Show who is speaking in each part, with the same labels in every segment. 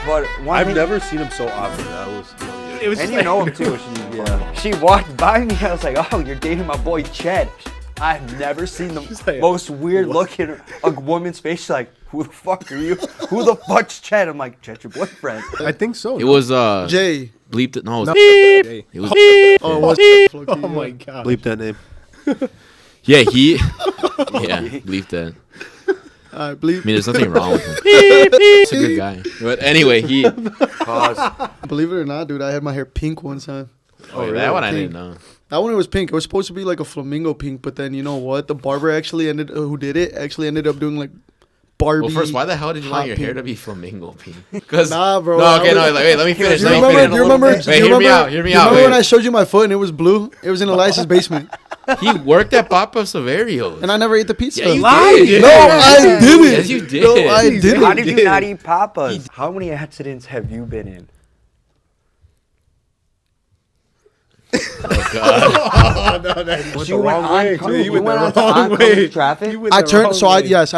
Speaker 1: But
Speaker 2: I've never seen him so awkward.
Speaker 1: It was and you know him too. She walked by me. I was like, "Oh, you're dating my boy Ched." I've never seen the most weird look in a woman's face. She's like, "Who the fuck are you? Who the fuck's Ched?" I'm like, "Ched, your boyfriend."
Speaker 3: I think so.
Speaker 4: It was
Speaker 3: Jay.
Speaker 4: Bleeped it. No, it was
Speaker 3: Jay.
Speaker 4: It was.
Speaker 3: Oh, it was. Oh my god.
Speaker 2: Bleep that name.
Speaker 4: Yeah, bleep that.
Speaker 3: Bleep.
Speaker 4: I mean, there's nothing wrong with him. He's a good guy. But anyway,
Speaker 3: Believe it or not, dude, I had my hair pink one time.
Speaker 4: Oh, really? That one I didn't know.
Speaker 3: That one, it was pink. It was supposed to be like a flamingo pink, but then you know what? The barber who did it ended up doing like Barbie.
Speaker 4: Well, first, why the hell did you want your hair to be flamingo pink?
Speaker 3: Nah, bro.
Speaker 4: No, okay, wait, let me finish.
Speaker 3: You remember?
Speaker 4: Wait, hear me out.
Speaker 3: Remember when I showed you my foot and it was blue? It was in Elias's basement.
Speaker 4: He worked at Papa Severio's.
Speaker 3: And I never ate the pizza.
Speaker 4: Yeah, you did.
Speaker 3: No, I didn't.
Speaker 4: Yes, you did.
Speaker 3: No, I didn't.
Speaker 1: How did you not eat Papa's? How many accidents have you been in?
Speaker 4: Oh God!
Speaker 2: No, you went on.
Speaker 1: You went on to oncoming traffic.
Speaker 3: I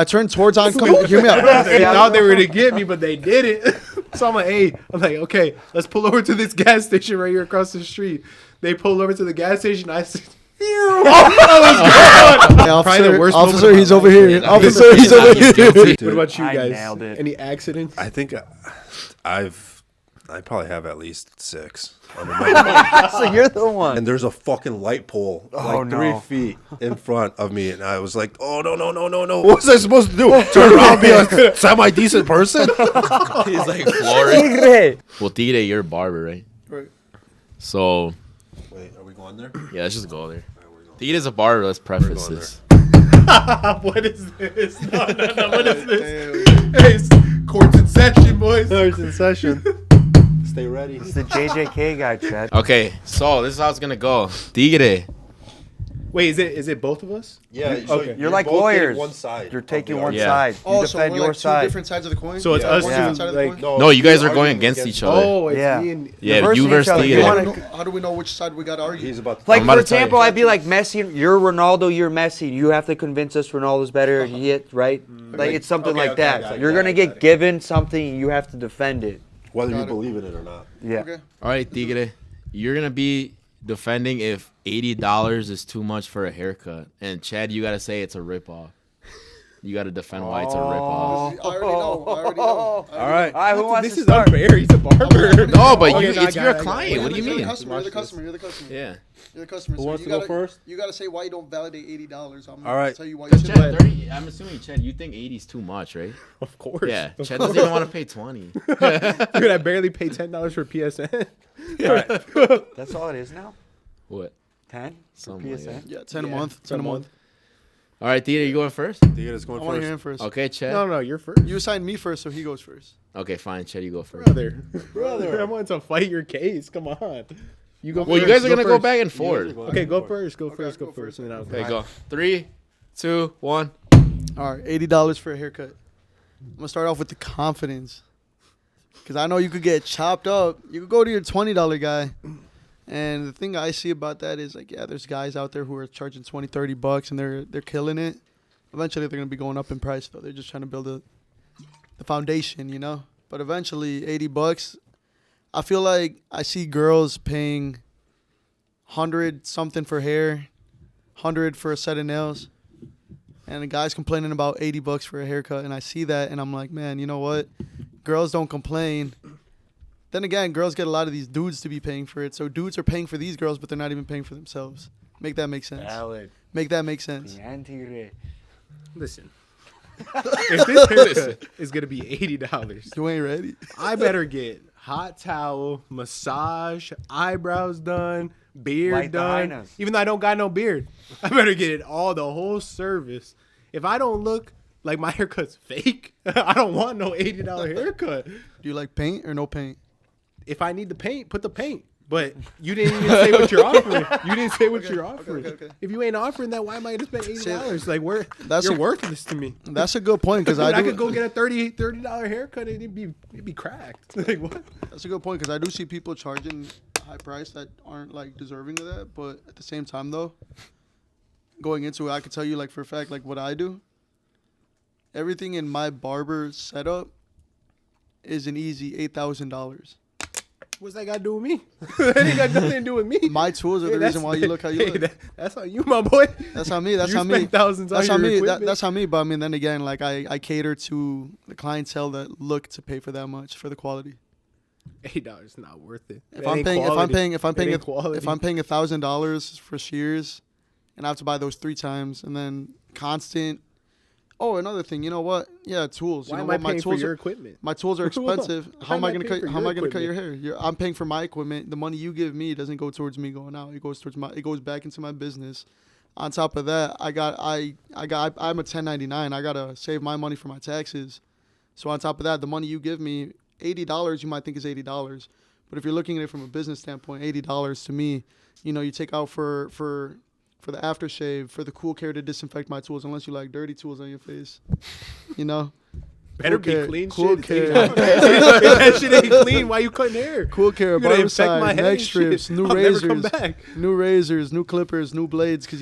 Speaker 3: turned towards oncoming. Hear me out.
Speaker 5: They thought they were gonna get me, but they didn't. So I'm like, okay, let's pull over to this gas station right here across the street. They pulled over to the gas station. I said,
Speaker 3: Officer, he's over here. Officer, he's over here.
Speaker 5: What about you
Speaker 1: I
Speaker 5: guys?
Speaker 1: nailed it.
Speaker 5: Any accidents?
Speaker 2: I think I probably have at least 6.
Speaker 1: So you're the one.
Speaker 2: And there's a fucking light pole like 3 feet in front of me, and I was like, "Oh no! What was I supposed to do? Turn around, be a semi-decent person?"
Speaker 4: He's like Florida. Well, Tigre, you're a barber, right?
Speaker 3: Right.
Speaker 4: So.
Speaker 2: Wait, are we going there?
Speaker 4: Yeah, let's just go there. Tigre's a barber. Let's preface this.
Speaker 5: What is this? No. What is this? Hey, it's court's in session, boys.
Speaker 3: Court's in session.
Speaker 2: Stay ready.
Speaker 1: It's the JJK guy, Ched.
Speaker 4: Okay, so this is how it's gonna go. Tigre.
Speaker 5: Wait, is it both of us?
Speaker 2: Yeah.
Speaker 5: Okay.
Speaker 1: You're like
Speaker 2: both
Speaker 1: lawyers.
Speaker 2: One side.
Speaker 1: You're taking one
Speaker 4: Yeah.
Speaker 1: side. You defend
Speaker 3: we're
Speaker 1: your
Speaker 3: like
Speaker 1: side.
Speaker 3: 2 different sides of the coin.
Speaker 5: So it's us
Speaker 1: Yeah.
Speaker 5: two.
Speaker 3: Side of the
Speaker 5: Like,
Speaker 3: coin?
Speaker 4: No, you guys are
Speaker 2: arguing
Speaker 4: going against each other.
Speaker 5: oh, it's
Speaker 1: Yeah.
Speaker 5: me and
Speaker 4: Yeah,
Speaker 1: Versus
Speaker 4: you versus
Speaker 1: each other.
Speaker 4: Tigre.
Speaker 1: You wanna-
Speaker 3: How do we know which side we got to argue?
Speaker 2: He's about to
Speaker 1: Like,
Speaker 4: I'm about
Speaker 1: for
Speaker 4: to tell you.
Speaker 1: example, I'd be like, Messi, you're Ronaldo, you're Messi. You have to convince us Ronaldo's better, right? Like, it's something like that. You're going to get given something, and you have to defend it.
Speaker 2: whether you believe in it or not.
Speaker 1: Yeah.
Speaker 3: Okay.
Speaker 4: All right, Tigre. You're gonna be defending if $80 is too much for a haircut, and Chad, you gotta say it's a ripoff. You gotta defend why it's a ripoff.
Speaker 3: I already know.
Speaker 1: All right, who wants
Speaker 5: this
Speaker 1: to
Speaker 5: is
Speaker 1: start?
Speaker 5: unfair. He's a barber.
Speaker 4: No, but
Speaker 5: Okay,
Speaker 4: it's your
Speaker 5: got it.
Speaker 4: client. What do you
Speaker 3: You're
Speaker 4: mean?
Speaker 3: the customer. You're the customer.
Speaker 4: Yeah.
Speaker 3: You're the customer.
Speaker 2: Who
Speaker 3: so
Speaker 2: wants
Speaker 3: you
Speaker 2: to go
Speaker 3: gotta-
Speaker 2: first?
Speaker 3: You gotta say why you don't validate $80. I'm
Speaker 2: All right.
Speaker 3: gonna tell you why you
Speaker 4: Chad,
Speaker 3: shouldn't.
Speaker 4: 30, I'm assuming, Chad, you think 80 is too much, right?
Speaker 5: Of course.
Speaker 4: Yeah.
Speaker 5: Of
Speaker 4: Chad
Speaker 5: course.
Speaker 4: doesn't even want to pay 20.
Speaker 5: Dude, I barely pay $10 for PSN.
Speaker 1: That's all it is now?
Speaker 4: What?
Speaker 1: 10?
Speaker 4: Something like
Speaker 1: PSN?
Speaker 4: that.
Speaker 3: Yeah, 10 a month. 10 a month.
Speaker 4: All right, Tigre, you going first?
Speaker 2: Tigre's going
Speaker 3: I want to
Speaker 2: first.
Speaker 3: hear him first.
Speaker 4: Okay, Chad.
Speaker 5: No, you're first.
Speaker 3: You assigned me first, so he goes first.
Speaker 4: Okay, fine. Chad, you go first.
Speaker 5: Brother, I want to fight your case. Come on. You go.
Speaker 4: Well, you
Speaker 5: first.
Speaker 4: guys are gonna go
Speaker 5: first.
Speaker 4: back and forth.
Speaker 5: Okay, go first. Go
Speaker 3: Okay,
Speaker 5: first.
Speaker 3: go
Speaker 5: Go
Speaker 3: first.
Speaker 5: first. And then I'll
Speaker 4: Okay, go. 3, 2, 1.
Speaker 3: All right, $80 for a haircut. I'm gonna start off with the confidence, because I know you could get chopped up. You could go to your $20 guy, and the thing I see about that is like, yeah, there's guys out there who are charging $20, $30, and they're killing it. Eventually, they're gonna be going up in price though. They're just trying to build the foundation, you know. But eventually, $80. I feel like I see girls paying 100 something for hair, 100 for a set of nails. And the guy's complaining about $80 for a haircut, and I see that, and I'm like, man, you know what? Girls don't complain. Then again, girls get a lot of these dudes to be paying for it. So dudes are paying for these girls, but they're not even paying for themselves. Make that make sense.
Speaker 1: Valid.
Speaker 3: Make that make sense.
Speaker 5: Listen. If this haircut is gonna be $80,
Speaker 3: You ain't ready.
Speaker 5: I better get hot towel, massage, eyebrows done, beard
Speaker 1: Light the
Speaker 5: done.
Speaker 1: highness.
Speaker 5: Even though I don't got no beard, I better get it all, the whole service. If I don't look like my haircut's fake, I don't want no $80 haircut.
Speaker 3: Do you like paint or no paint?
Speaker 5: If I need the paint, put the paint. But you didn't even say what you're offering. You didn't say what you're offering.
Speaker 3: okay.
Speaker 5: If you ain't offering that, why am I gonna spend $80? Like,
Speaker 3: That's
Speaker 5: you're
Speaker 3: a-
Speaker 5: worthless to me.
Speaker 3: That's a good point, because
Speaker 5: I could go get a $30 haircut and it'd be cracked. Like, what?
Speaker 3: That's a good point, because I do see people charging a high price that aren't like deserving of that. But at the same time, though, going into it, I could tell you like for a fact, like what I do. Everything in my barber setup is an easy $8,000.
Speaker 5: What's that got to do with me? That ain't got nothing to do with me.
Speaker 3: My tools are the reason why you look how you look.
Speaker 5: That's on you, my boy.
Speaker 3: That's on me. That's
Speaker 5: you
Speaker 3: on me.
Speaker 5: spent thousands
Speaker 3: That's
Speaker 5: on
Speaker 3: on
Speaker 5: your
Speaker 3: me.
Speaker 5: equipment.
Speaker 3: That's on me. But I mean, then again, like I cater to the clientele that look to pay for that much for the quality.
Speaker 5: $8 is not worth it.
Speaker 3: If I'm paying
Speaker 5: $1,000
Speaker 3: $1,000 for shears, and I have to buy those 3 times, and then constant. Oh, another thing. You know what? Yeah, tools.
Speaker 5: Why
Speaker 3: you
Speaker 5: am
Speaker 3: know
Speaker 5: I
Speaker 3: what?
Speaker 5: paying for your equipment?
Speaker 3: My tools are expensive. How am I gonna cut? How am I gonna cut your
Speaker 5: equipment?
Speaker 3: hair? I'm paying for my equipment. The money you give me doesn't go towards me going out. It goes back into my business. On top of that, I'm a 1099. I gotta save my money for my taxes. So on top of that, the money you give me, $80, you might think is $80, but if you're looking at it from a business standpoint, $80 to me, you take out for the aftershave, for the cool care to disinfect my tools, unless you like dirty tools on your face,
Speaker 5: Better
Speaker 3: Cool
Speaker 5: be
Speaker 3: care,
Speaker 5: clean
Speaker 3: cool
Speaker 5: shit.
Speaker 3: care.
Speaker 5: If that shit ain't clean, why you cutting hair?
Speaker 3: Cool care,
Speaker 5: You're gonna infect my
Speaker 3: barbicide,
Speaker 5: head
Speaker 3: neck
Speaker 5: and
Speaker 3: strips,
Speaker 5: shit.
Speaker 3: new
Speaker 5: I'll never come
Speaker 3: razors,
Speaker 5: back.
Speaker 3: new razors, new clippers, new blades, because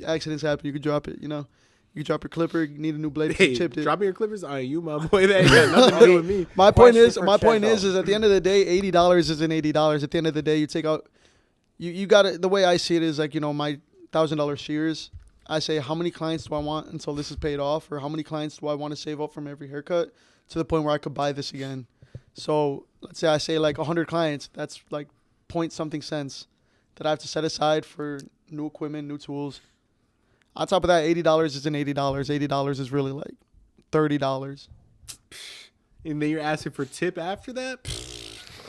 Speaker 3: accidents happen. You could drop it. You drop your clipper, you need a new blade.
Speaker 5: Hey,
Speaker 3: You chipped it.
Speaker 5: dropping your clippers on you, my boy. That ain't got nothing to do with me.
Speaker 3: My point
Speaker 1: Question
Speaker 3: is,
Speaker 1: for Ched,
Speaker 3: is at the end of the day, $80 isn't $80. At the end of the day, you take out, you got it. The way I see it is like, my $1,000 shears. I say, how many clients do I want until this is paid off, or how many clients do I want to save up from every haircut to the point where I could buy this again? So let's say I say like 100 clients. That's like point something cents that I have to set aside for new equipment, new tools. On top of that, $80 isn't $80. $80 is really like $30.
Speaker 5: And then you're asking for tip after that?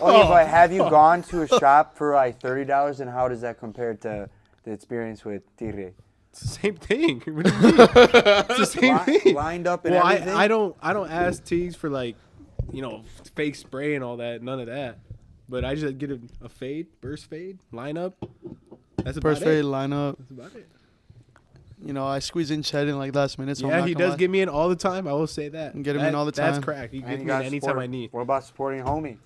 Speaker 1: Okay, but have you gone to a shop for like $30, and how does that compare to the experience with Tigre?
Speaker 5: It's the same thing. What do you mean? It's the same thing.
Speaker 1: Lined up and
Speaker 5: Well,
Speaker 1: everything?
Speaker 5: I don't ask T's for like, fake spray and all that. None of that. But I just get a fade, burst fade, line up. That's about
Speaker 3: First fade lineup.
Speaker 5: That's about it.
Speaker 3: I squeeze in Ched in like last minute. So
Speaker 5: Yeah, he does get me in all the time. I will say that.
Speaker 3: And get him in all the
Speaker 5: That's
Speaker 3: time.
Speaker 5: crack. He
Speaker 1: And
Speaker 5: gets
Speaker 1: you
Speaker 5: me in
Speaker 1: gotta
Speaker 5: anytime
Speaker 1: support-
Speaker 5: I need.
Speaker 1: What about supporting homie?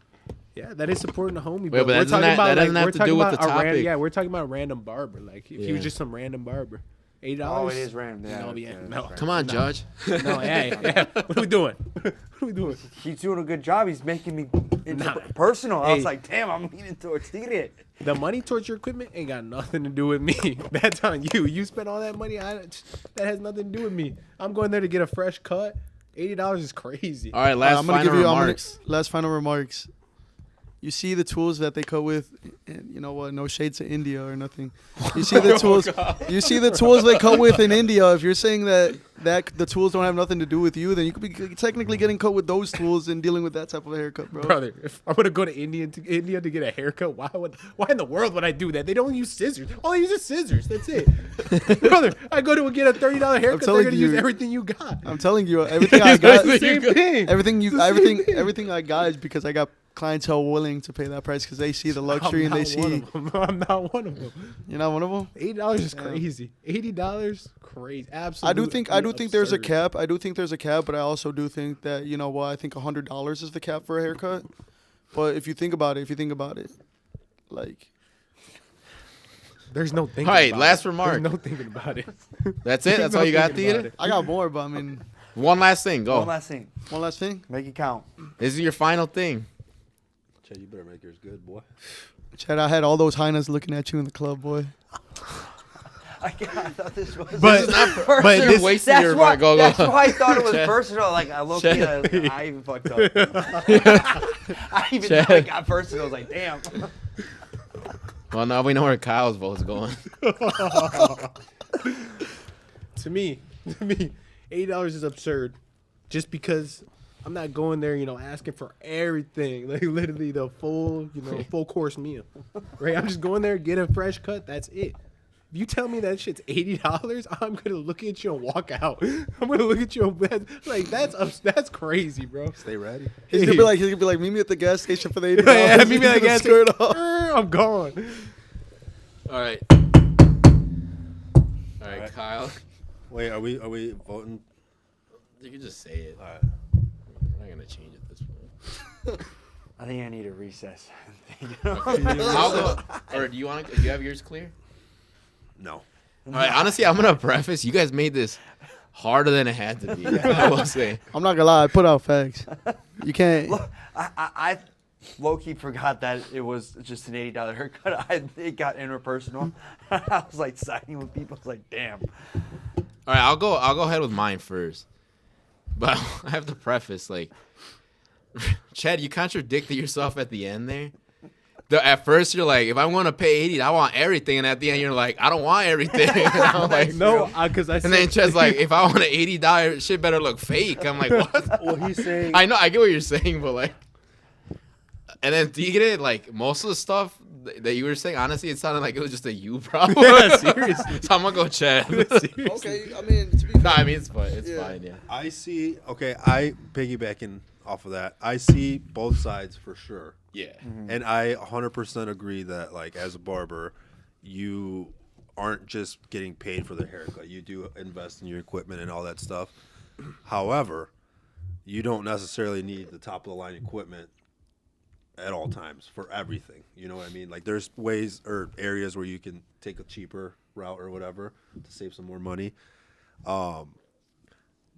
Speaker 5: Yeah, that is supporting the homie.
Speaker 4: Wait, but that doesn't have to do with the topic.
Speaker 5: Yeah, we're talking about random barber. Like if he was
Speaker 4: Yeah.
Speaker 5: just some random barber, $8.
Speaker 1: Oh, it is random. Yeah,
Speaker 5: No, yeah,
Speaker 1: that's
Speaker 5: no.
Speaker 1: right.
Speaker 4: Come on, Judge.
Speaker 5: No, yeah. What are we doing? What are we doing?
Speaker 1: He's doing a good job. He's making me
Speaker 5: Nah.
Speaker 1: personal. I was
Speaker 5: Hey.
Speaker 1: like, damn, I'm leaning towards Tigre.
Speaker 5: The money towards your equipment ain't got nothing to do with me. That's on you. You spent all that money. That has nothing to do with me. I'm going there to get a fresh cut. $80 is crazy.
Speaker 4: All right, last final remarks.
Speaker 3: Last final remarks. You see the tools that they cut with, and you know what? No shade to India or nothing. You see the tools. You see the tools they cut with in India. If you're saying that the tools don't have nothing to do with you, then you could be technically getting cut with those tools and dealing with that type of a haircut, bro.
Speaker 5: Brother, if I were to go to India to get a haircut, why in the world would I do that? They don't use scissors. All they use is scissors. That's it. Brother, I go to get a $30 haircut. They're
Speaker 3: telling
Speaker 5: gonna use
Speaker 3: you.
Speaker 5: everything you got.
Speaker 3: I'm telling you, everything I got,
Speaker 5: Same thing.
Speaker 3: everything I got is because I got clientele willing to pay that price because they see the luxury and they see.
Speaker 5: I'm not one of them.
Speaker 3: You're not one of them.
Speaker 5: $8 is crazy. $80, crazy. Absolutely.
Speaker 3: I do think there's a
Speaker 5: absurd.
Speaker 3: cap. I do think there's a cap, but I also do think that I think $100 is the cap for a haircut. But if you think about it, like
Speaker 5: There's no thinking.
Speaker 4: All right,
Speaker 5: about
Speaker 4: last
Speaker 5: it.
Speaker 4: remark.
Speaker 5: There's no thinking about it.
Speaker 4: That's it? That's
Speaker 5: No
Speaker 4: all you got,
Speaker 5: thinking about
Speaker 4: Theater?
Speaker 5: it.
Speaker 3: I got more, but I mean,
Speaker 4: One last thing. Go.
Speaker 1: One last thing.
Speaker 3: one last thing.
Speaker 1: Make it count.
Speaker 4: This is your final thing.
Speaker 2: Ched, you better make yours good, boy.
Speaker 3: Chad, I had all those hyenas looking at you in the club, boy.
Speaker 1: I thought this was.
Speaker 5: But
Speaker 1: personal.
Speaker 5: but this,
Speaker 4: wasting
Speaker 1: That's
Speaker 4: your
Speaker 1: why.
Speaker 4: Go.
Speaker 1: That's why I thought it was
Speaker 4: Ched.
Speaker 1: personal. Like I looked at it, I even fucked up. I even
Speaker 4: Ched.
Speaker 1: thought it got personal. I was like, damn.
Speaker 4: Well, now we know where Kyle's vote's going.
Speaker 5: to me, $80 is absurd. Just because I'm not going there, asking for everything, like literally the full, full course meal, right? I'm just going there, get a fresh cut. That's it. If you tell me that shit's $80, I'm gonna look at you and walk out. I'm gonna look at you and that's crazy, bro.
Speaker 2: Stay ready.
Speaker 3: He's gonna be like, meet me at the gas station for the $80.
Speaker 5: Yeah, meet me at the gas
Speaker 3: Skirt
Speaker 5: station.
Speaker 3: off.
Speaker 5: I'm gone.
Speaker 4: All right. All right, Kyle.
Speaker 2: Wait, are we voting?
Speaker 4: You can just say it.
Speaker 2: All right.
Speaker 4: We're not gonna change it this point.
Speaker 1: I think I need a recess.
Speaker 4: I'll go. Or do you have yours clear?
Speaker 2: No.
Speaker 4: All right. Honestly, I'm gonna preface. You guys made this harder than it had to be. I will say.
Speaker 3: I'm not gonna lie, I put out facts. You can't.
Speaker 1: Look, I low-key forgot that it was just an $80 haircut. It got interpersonal. I was like siding with people. I was like, damn.
Speaker 4: All right, I'll go ahead with mine first. But I have to preface, like, Ched, you contradicted yourself at the end there. At first, you're like, if I want to pay $80, I want everything. And at the end, you're like, I don't want everything. And I'm like,
Speaker 5: No, because I said.
Speaker 4: and then Ched's like, if I want an $80, shit better look fake. I'm like, what?
Speaker 2: Well, he's saying.
Speaker 4: I know, I get what you're saying, but like, and then Tigre, like, most of the stuff that you were saying, honestly, it sounded like it was just a you problem.
Speaker 5: Yeah, seriously.
Speaker 4: So I'm gonna go Ched.
Speaker 3: Okay, I mean, to be fair,
Speaker 4: No, I mean it's fine. It's
Speaker 3: Yeah.
Speaker 4: fine. Yeah.
Speaker 2: I see. Okay, I piggybacking off of that. I see both sides for sure.
Speaker 4: Yeah.
Speaker 2: And I 100% agree that, like, as a barber, you aren't just getting paid for the haircut. You do invest in your equipment and all that stuff. However, you don't necessarily need the top of the line equipment at all times for everything. You know what I mean? Like, there's ways or areas where you can take a cheaper route or whatever to save some more money.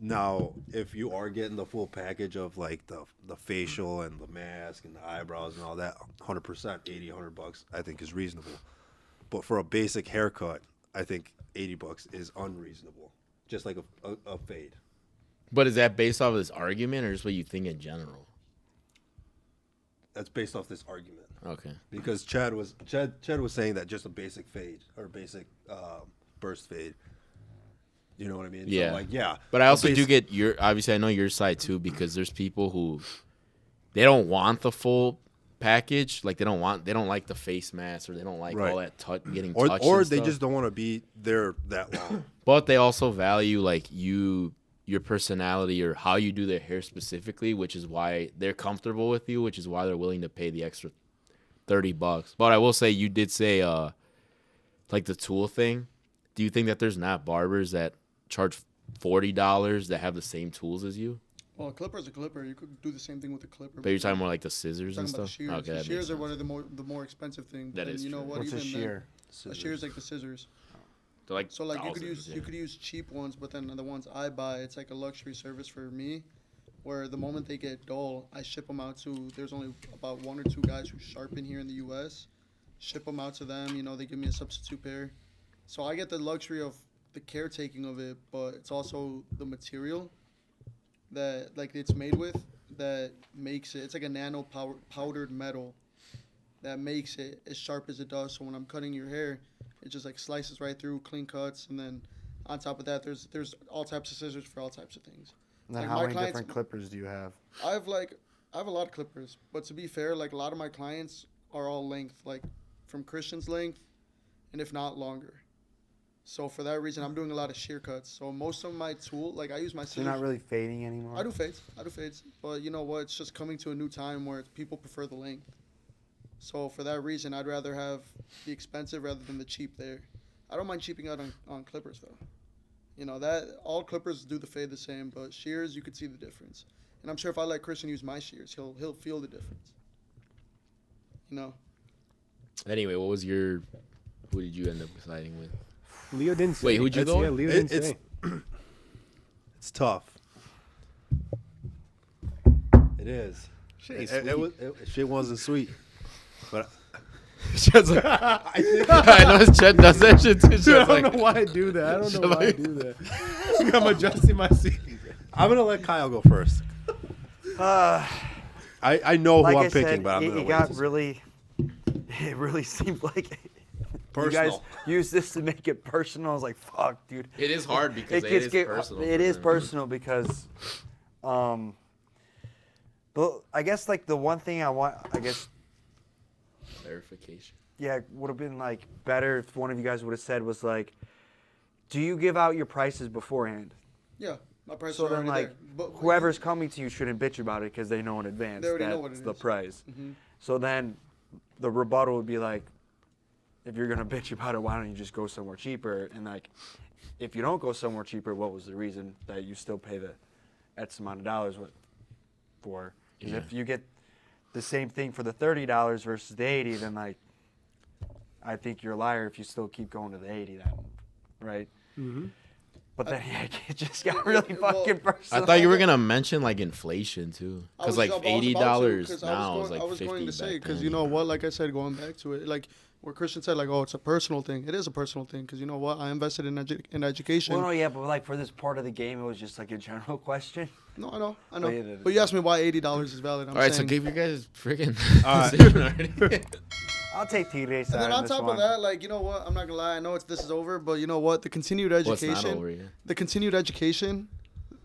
Speaker 2: Now, if you are getting the full package of, like, the facial and the mask and the eyebrows and all that, 100%, 80, $100, I think is reasonable. But for a basic haircut, I think $80 is unreasonable. Just like a fade.
Speaker 4: But is that based off of this argument or just what you think in general?
Speaker 2: That's based off this argument.
Speaker 4: Okay.
Speaker 2: Because Ched was saying that just a basic fade or basic burst fade. You know what I mean?
Speaker 4: Yeah.
Speaker 2: So, like, yeah.
Speaker 4: But I also do get obviously I know your side too, because there's people who they don't want the full package. Like they don't like the face mask or they don't like all that getting touched.
Speaker 2: Or
Speaker 4: and
Speaker 2: they
Speaker 4: stuff.
Speaker 2: just don't want to be there that long.
Speaker 4: But they also value like your personality or how you do their hair specifically, which is why they're comfortable with you, which is why they're willing to pay the extra $30. But I will say you did say like the tool thing. Do you think that there's not barbers that charge $40 that have the same tools as you?
Speaker 3: well, a clipper's a clipper. You could do the same thing with a clipper.
Speaker 4: But you're talking more like the scissors and
Speaker 3: talking
Speaker 4: stuff?
Speaker 3: about the shears.
Speaker 4: Okay,
Speaker 3: the
Speaker 4: that
Speaker 3: shears
Speaker 4: makes
Speaker 3: are one
Speaker 4: sense.
Speaker 3: of the more expensive things.
Speaker 4: That
Speaker 3: And
Speaker 4: is
Speaker 3: you know
Speaker 4: true.
Speaker 3: what?
Speaker 1: What's a
Speaker 3: even
Speaker 1: shear?
Speaker 3: a shear is like the scissors.
Speaker 4: They're like
Speaker 3: So like
Speaker 4: thousands,
Speaker 3: you could use cheap ones, but then the ones I buy, it's like a luxury service for me, where the moment they get dull, I ship them out to. There's only about 1 or 2 guys who sharpen here in the U.S. Ship them out to them. You know, they give me a substitute pair, so I get the luxury of the caretaking of it, but it's also the material that like it's made with that makes it. It's like a nano powdered metal that makes it as sharp as it does. So when I'm cutting your hair, it just like slices right through, clean cuts, and then on top of that, there's all types of scissors for all types of things.
Speaker 1: And then
Speaker 3: Like,
Speaker 1: how
Speaker 3: my
Speaker 1: many
Speaker 3: clients-
Speaker 1: different clippers do you have?
Speaker 3: I have a lot of clippers, but to be fair, like a lot of my clients are all length, like from Christian's length, and if not longer. So for that reason, I'm doing a lot of shear cuts. So most of my tool, like I use my
Speaker 1: So
Speaker 3: scissors.
Speaker 1: you're not really fading anymore?
Speaker 3: I do fades, but you know what? It's just coming to a new time where people prefer the length. So for that reason, I'd rather have the expensive rather than the cheap there. I don't mind cheaping out on clippers though. You know that all clippers do the fade the same, but shears you could see the difference. And I'm sure if I let Christian use my shears, he'll feel the difference. You know.
Speaker 4: Anyway, who did you end up deciding with?
Speaker 5: Leo didn't say.
Speaker 4: Wait, who'd you go
Speaker 5: Yeah,
Speaker 4: with?
Speaker 5: Leo didn't
Speaker 2: It's
Speaker 5: say.
Speaker 2: it's tough. It is. Shit wasn't sweet, but
Speaker 4: Ched's like, I know Ched does that shit too. Ched's
Speaker 5: I don't
Speaker 4: like,
Speaker 5: know why I do that. I don't know
Speaker 4: Shall
Speaker 5: why I
Speaker 4: I-
Speaker 5: do that. I'm adjusting my seat.
Speaker 2: I'm gonna let Kyle go first. I know
Speaker 1: Like
Speaker 2: who
Speaker 1: I
Speaker 2: I'm picking,
Speaker 1: said,
Speaker 2: but I'm
Speaker 1: it,
Speaker 2: gonna
Speaker 1: it
Speaker 2: wait.
Speaker 1: got
Speaker 2: to-
Speaker 1: really. It really seemed like you
Speaker 2: Personal.
Speaker 1: guys used this to make it personal. I was like, "Fuck, dude."
Speaker 4: it is hard because it
Speaker 1: gets
Speaker 4: is
Speaker 1: get-
Speaker 4: personal.
Speaker 1: It
Speaker 4: for
Speaker 1: is
Speaker 4: them.
Speaker 1: personal because, but I guess like the one thing I guess,
Speaker 4: Verification.
Speaker 1: yeah, would have been like better if one of you guys would have said was like, "Do you give out your prices beforehand?"
Speaker 3: Yeah, my prices
Speaker 1: So
Speaker 3: are
Speaker 1: then,
Speaker 3: already
Speaker 1: like,
Speaker 3: there. But
Speaker 1: whoever's coming to you shouldn't bitch about it because they know in advance
Speaker 3: They already
Speaker 1: that's
Speaker 3: know what it
Speaker 1: the
Speaker 3: is.
Speaker 1: price.
Speaker 3: Mhm.
Speaker 1: So then, the rebuttal would be like, if you're gonna bitch about it, why don't you just go somewhere cheaper? And like, if you don't go somewhere cheaper, what was the reason that you still pay the X amount of dollars for? 'Cause
Speaker 4: Yeah.
Speaker 1: if you get the same thing for the $30 versus the 80, then like, I think you're a liar if you still keep going to the 80 then, right?
Speaker 5: Mm-hmm.
Speaker 1: But then it just got really fucking personal.
Speaker 4: I thought you were gonna mention like inflation too, because like $80 now is like 50
Speaker 3: I was going to say, because
Speaker 4: back
Speaker 3: you
Speaker 4: then.
Speaker 3: know what, like I said, going back to it, like where Christian said, like, oh, it's a personal thing. It is a personal thing, because you know what, I invested in education.
Speaker 1: Well, no, yeah, but like for this part of the game, it was just like a general question.
Speaker 3: No, I know.
Speaker 1: Yeah,
Speaker 3: But you asked me why $80 is valid. I'm
Speaker 4: All right, so
Speaker 3: saying.
Speaker 4: give you guys freaking
Speaker 2: All right.
Speaker 4: decision already.
Speaker 1: I'll take Tigre's side
Speaker 3: And then
Speaker 1: on
Speaker 3: on
Speaker 1: this
Speaker 3: top
Speaker 1: one.
Speaker 3: of that, like, you know what? I'm not gonna lie. I know this is over, but you know what? The continued education,
Speaker 4: Well, it's not over yet.
Speaker 3: the continued education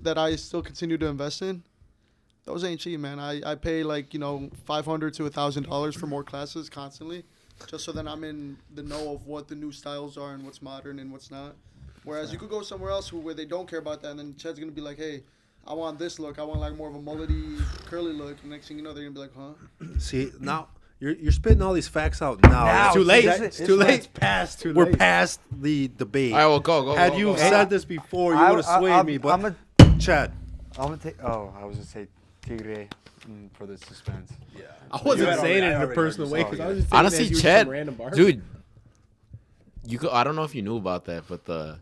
Speaker 3: that I still continue to invest in, those ain't cheap, man. I pay like $500 to $1,000 for more classes constantly, just so that I'm in the know of what the new styles are and what's modern and what's not. Whereas you could go somewhere else where they don't care about that, and then Ched's gonna be like, hey, I want this look. I want like more of a mullety, curly look. And next thing you know, they're gonna be like, huh?
Speaker 2: See, now you're spitting all these facts out now.
Speaker 1: Now,
Speaker 2: It's
Speaker 5: Too late.
Speaker 1: It's
Speaker 5: It's too late.
Speaker 2: It's past.
Speaker 5: Too
Speaker 2: We're
Speaker 5: late.
Speaker 2: past the debate.
Speaker 4: All right, well, go.
Speaker 2: Had
Speaker 4: go,
Speaker 2: you
Speaker 4: go.
Speaker 2: said this before, you
Speaker 1: I-
Speaker 2: would have swayed
Speaker 1: I'm-
Speaker 2: me. But
Speaker 1: I'm
Speaker 2: Chad,
Speaker 1: I'm gonna take. Oh, I was gonna say Tigre for the suspense.
Speaker 2: yeah,
Speaker 5: I wasn't
Speaker 2: had
Speaker 5: saying
Speaker 2: already-
Speaker 5: it in
Speaker 2: I
Speaker 5: a
Speaker 2: already
Speaker 5: personal
Speaker 2: heard
Speaker 5: way
Speaker 2: you
Speaker 5: because
Speaker 2: say
Speaker 5: I
Speaker 2: it.
Speaker 5: was just saying
Speaker 4: Honestly,
Speaker 5: that you were
Speaker 4: Ched,
Speaker 5: some random barber.
Speaker 4: dude, I don't know if you knew about that, but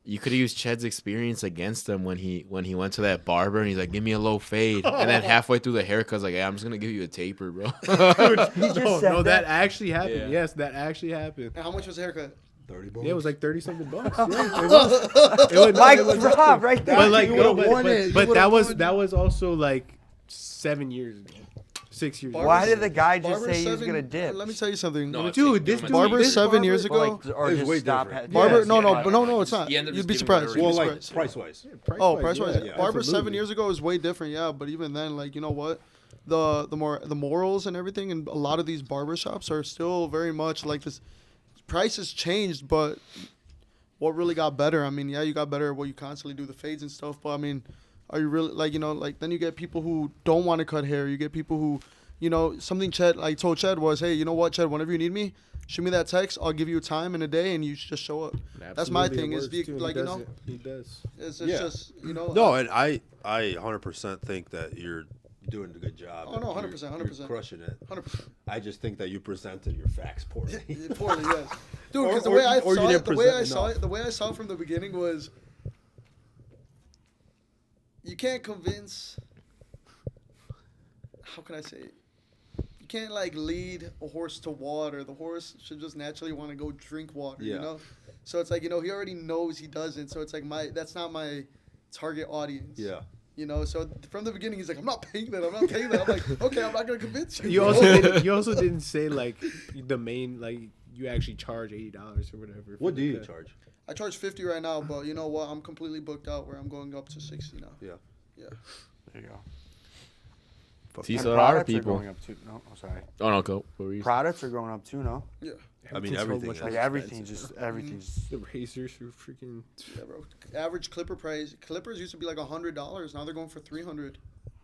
Speaker 4: you could have used Ched's experience against him when he went to that barber and he's like, give me a low fade, and then halfway through the haircut's like, hey, I'm just gonna give you a taper, bro.
Speaker 1: He just said
Speaker 5: no, that
Speaker 1: that.
Speaker 5: actually happened.
Speaker 4: Yeah.
Speaker 5: Yes, that actually happened.
Speaker 3: And how much was the haircut?
Speaker 2: 30 bucks.
Speaker 5: Yeah, it was like 30-something bucks. Yeah, it was.
Speaker 1: Mike
Speaker 5: it was
Speaker 1: drop right there.
Speaker 5: But like,
Speaker 2: You would've
Speaker 5: no,
Speaker 2: won it. You
Speaker 5: but
Speaker 2: would've
Speaker 5: that was also like 7 years ago, 6 years ago.
Speaker 1: Why did the guy just
Speaker 3: Barber
Speaker 1: say he was
Speaker 3: 7
Speaker 1: gonna dip?
Speaker 3: Let me tell you something.
Speaker 4: No,
Speaker 5: Dude, this dude,
Speaker 3: Barber
Speaker 5: this
Speaker 3: 7 years
Speaker 1: Or,
Speaker 3: ago.
Speaker 1: like, or
Speaker 2: It's
Speaker 1: just
Speaker 2: way
Speaker 1: stop.
Speaker 2: different.
Speaker 3: Barber,
Speaker 5: Yes,
Speaker 3: no,
Speaker 5: yeah.
Speaker 3: no, it's not.
Speaker 4: He ended up
Speaker 3: You'd
Speaker 4: just
Speaker 3: be
Speaker 4: giving
Speaker 3: surprised.
Speaker 4: whatever
Speaker 3: You'd
Speaker 2: well,
Speaker 3: be
Speaker 2: like
Speaker 3: surprised.
Speaker 2: price wise.
Speaker 3: Oh, price wise.
Speaker 2: yeah,
Speaker 3: Barber
Speaker 2: absolutely.
Speaker 3: 7 years ago is way different, yeah. But even then, like, you know what, the morals and everything, and a lot of these barber shops are still very much like this. Prices changed, but what really got better? I mean, yeah, you got better at what you constantly do, the fades and stuff. But I mean, are you really like, like then you get people who don't want to cut hair. You get people who, something Ched, I told Ched was, hey, you know what, Ched, whenever you need me, shoot me that text. I'll give you a time and a day, and you just show up. That's my
Speaker 5: Absolutely,
Speaker 3: thing.
Speaker 5: it
Speaker 3: Is
Speaker 5: works, too.
Speaker 3: like,
Speaker 5: He does it. He does.
Speaker 3: it's
Speaker 2: Yeah.
Speaker 3: just
Speaker 2: No, and I 100% think that you're doing a good job.
Speaker 3: Oh, no,
Speaker 2: and
Speaker 3: 100%,
Speaker 2: you're
Speaker 3: 100%.
Speaker 2: crushing it.
Speaker 3: 100%.
Speaker 2: I just think that you presented your facts poorly.
Speaker 3: Poorly, yes. Dude,
Speaker 2: Or-
Speaker 3: because the
Speaker 2: or-
Speaker 3: way I
Speaker 2: or you
Speaker 3: saw
Speaker 2: didn't
Speaker 3: it, the way I
Speaker 2: present
Speaker 3: saw
Speaker 2: enough.
Speaker 3: it, the way I saw it from the beginning was, you can't convince. How can I say it? You can't like lead a horse to water. The horse should just naturally want to go drink water.
Speaker 2: Yeah.
Speaker 3: You know. So it's like, he already knows he doesn't. So it's like that's not my target audience.
Speaker 2: Yeah.
Speaker 3: So from the beginning he's like, I'm not paying that. I'm not paying that. I'm like, okay, I'm not gonna convince you.
Speaker 5: You also didn't say like the main, like you actually charge $80 or whatever.
Speaker 2: What do you
Speaker 5: charge?
Speaker 2: charge?
Speaker 3: I charge 50 right now, but you know what? I'm completely booked out where I'm going up to 60 now.
Speaker 2: Yeah.
Speaker 3: Yeah.
Speaker 1: There you go.
Speaker 4: See,
Speaker 1: And
Speaker 4: so are
Speaker 1: products
Speaker 4: people.
Speaker 1: going up too. No, I'm sorry.
Speaker 4: Oh no, go. What were you saying?
Speaker 1: Products are going up too. No,
Speaker 3: Yeah.
Speaker 2: I mean,
Speaker 5: Everything's so
Speaker 2: everything
Speaker 5: much
Speaker 2: is.
Speaker 1: like
Speaker 5: more
Speaker 1: everything's
Speaker 5: expensive.
Speaker 1: just everything's.
Speaker 5: The razors are freaking.
Speaker 3: Yeah, bro. Average clipper price. Clippers used to be like $100. Now they're going for $300.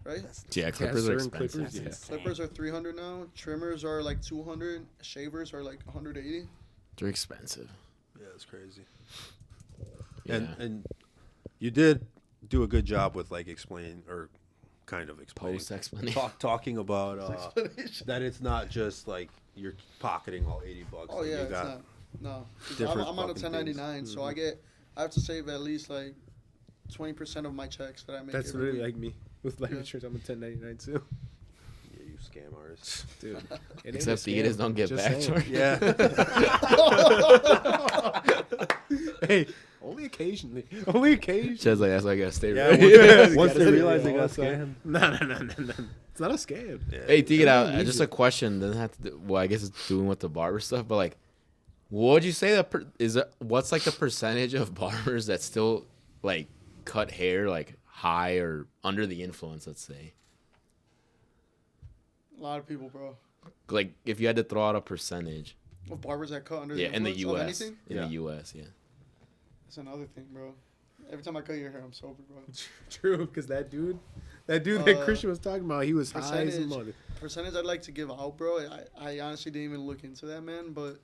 Speaker 3: Right?
Speaker 4: Yeah, clippers are
Speaker 5: certain
Speaker 4: expensive.
Speaker 5: clippers,
Speaker 4: Yeah.
Speaker 5: yeah.
Speaker 3: Clippers are $300 now. Trimmers are like $200. Shavers are like $180.
Speaker 4: They're expensive.
Speaker 2: Yeah, it's crazy.
Speaker 4: Yeah.
Speaker 2: And you did do a good job with like explaining or kind of explaining.
Speaker 4: Post explanation.
Speaker 2: Talking about that it's not just like you're pocketing all 80 bucks.
Speaker 3: Oh
Speaker 2: that
Speaker 3: yeah,
Speaker 2: you
Speaker 3: it's
Speaker 2: got.
Speaker 3: not. No. 'Cause
Speaker 2: different
Speaker 3: I'm on a
Speaker 2: fucking
Speaker 3: 1099, so I have to save at least like 20% of my checks that I make.
Speaker 5: That's
Speaker 3: every
Speaker 5: really
Speaker 3: week.
Speaker 5: like me with life
Speaker 3: Yeah.
Speaker 5: insurance. I'm a 1099 too,
Speaker 2: Yeah, you scam artists.
Speaker 5: dude. It ain't
Speaker 4: Except
Speaker 5: a
Speaker 4: the
Speaker 5: scam,
Speaker 4: Eaters don't get
Speaker 5: just
Speaker 4: back
Speaker 5: saying.
Speaker 4: to
Speaker 2: Yeah.
Speaker 5: Hey, only occasionally. Only occasionally.
Speaker 4: Ched's like, that's why I gotta stay
Speaker 2: Yeah,
Speaker 4: ready.
Speaker 2: once they
Speaker 5: Gotta
Speaker 2: realize
Speaker 5: say
Speaker 2: they
Speaker 5: it
Speaker 2: got
Speaker 5: all the time.
Speaker 2: scammed.
Speaker 5: No. It's not a scam.
Speaker 2: Yeah.
Speaker 4: Hey, Tigre,
Speaker 5: Everyone
Speaker 4: just
Speaker 5: needs
Speaker 4: a
Speaker 5: it.
Speaker 4: question. Doesn't have to. Well, I guess it's doing with the barber stuff, but like, what would you say what's like the percentage of barbers that still like cut hair like high or under the influence? Let's say,
Speaker 3: A lot of people, bro.
Speaker 4: like if you had to throw out a percentage.
Speaker 3: Of barbers that cut under
Speaker 4: Yeah,
Speaker 3: the
Speaker 4: in the
Speaker 3: influence of
Speaker 4: U.S.
Speaker 3: anything?
Speaker 4: In
Speaker 2: Yeah.
Speaker 4: the U.S. Yeah.
Speaker 3: That's another thing, bro. Every time I cut your hair, I'm sober, bro.
Speaker 5: True, because that dude that
Speaker 3: Uh,
Speaker 5: Christian was talking about, he was high as a
Speaker 3: percentage.
Speaker 5: mother.
Speaker 3: Percentage I'd like to give out, bro. I honestly didn't even look into that, man, but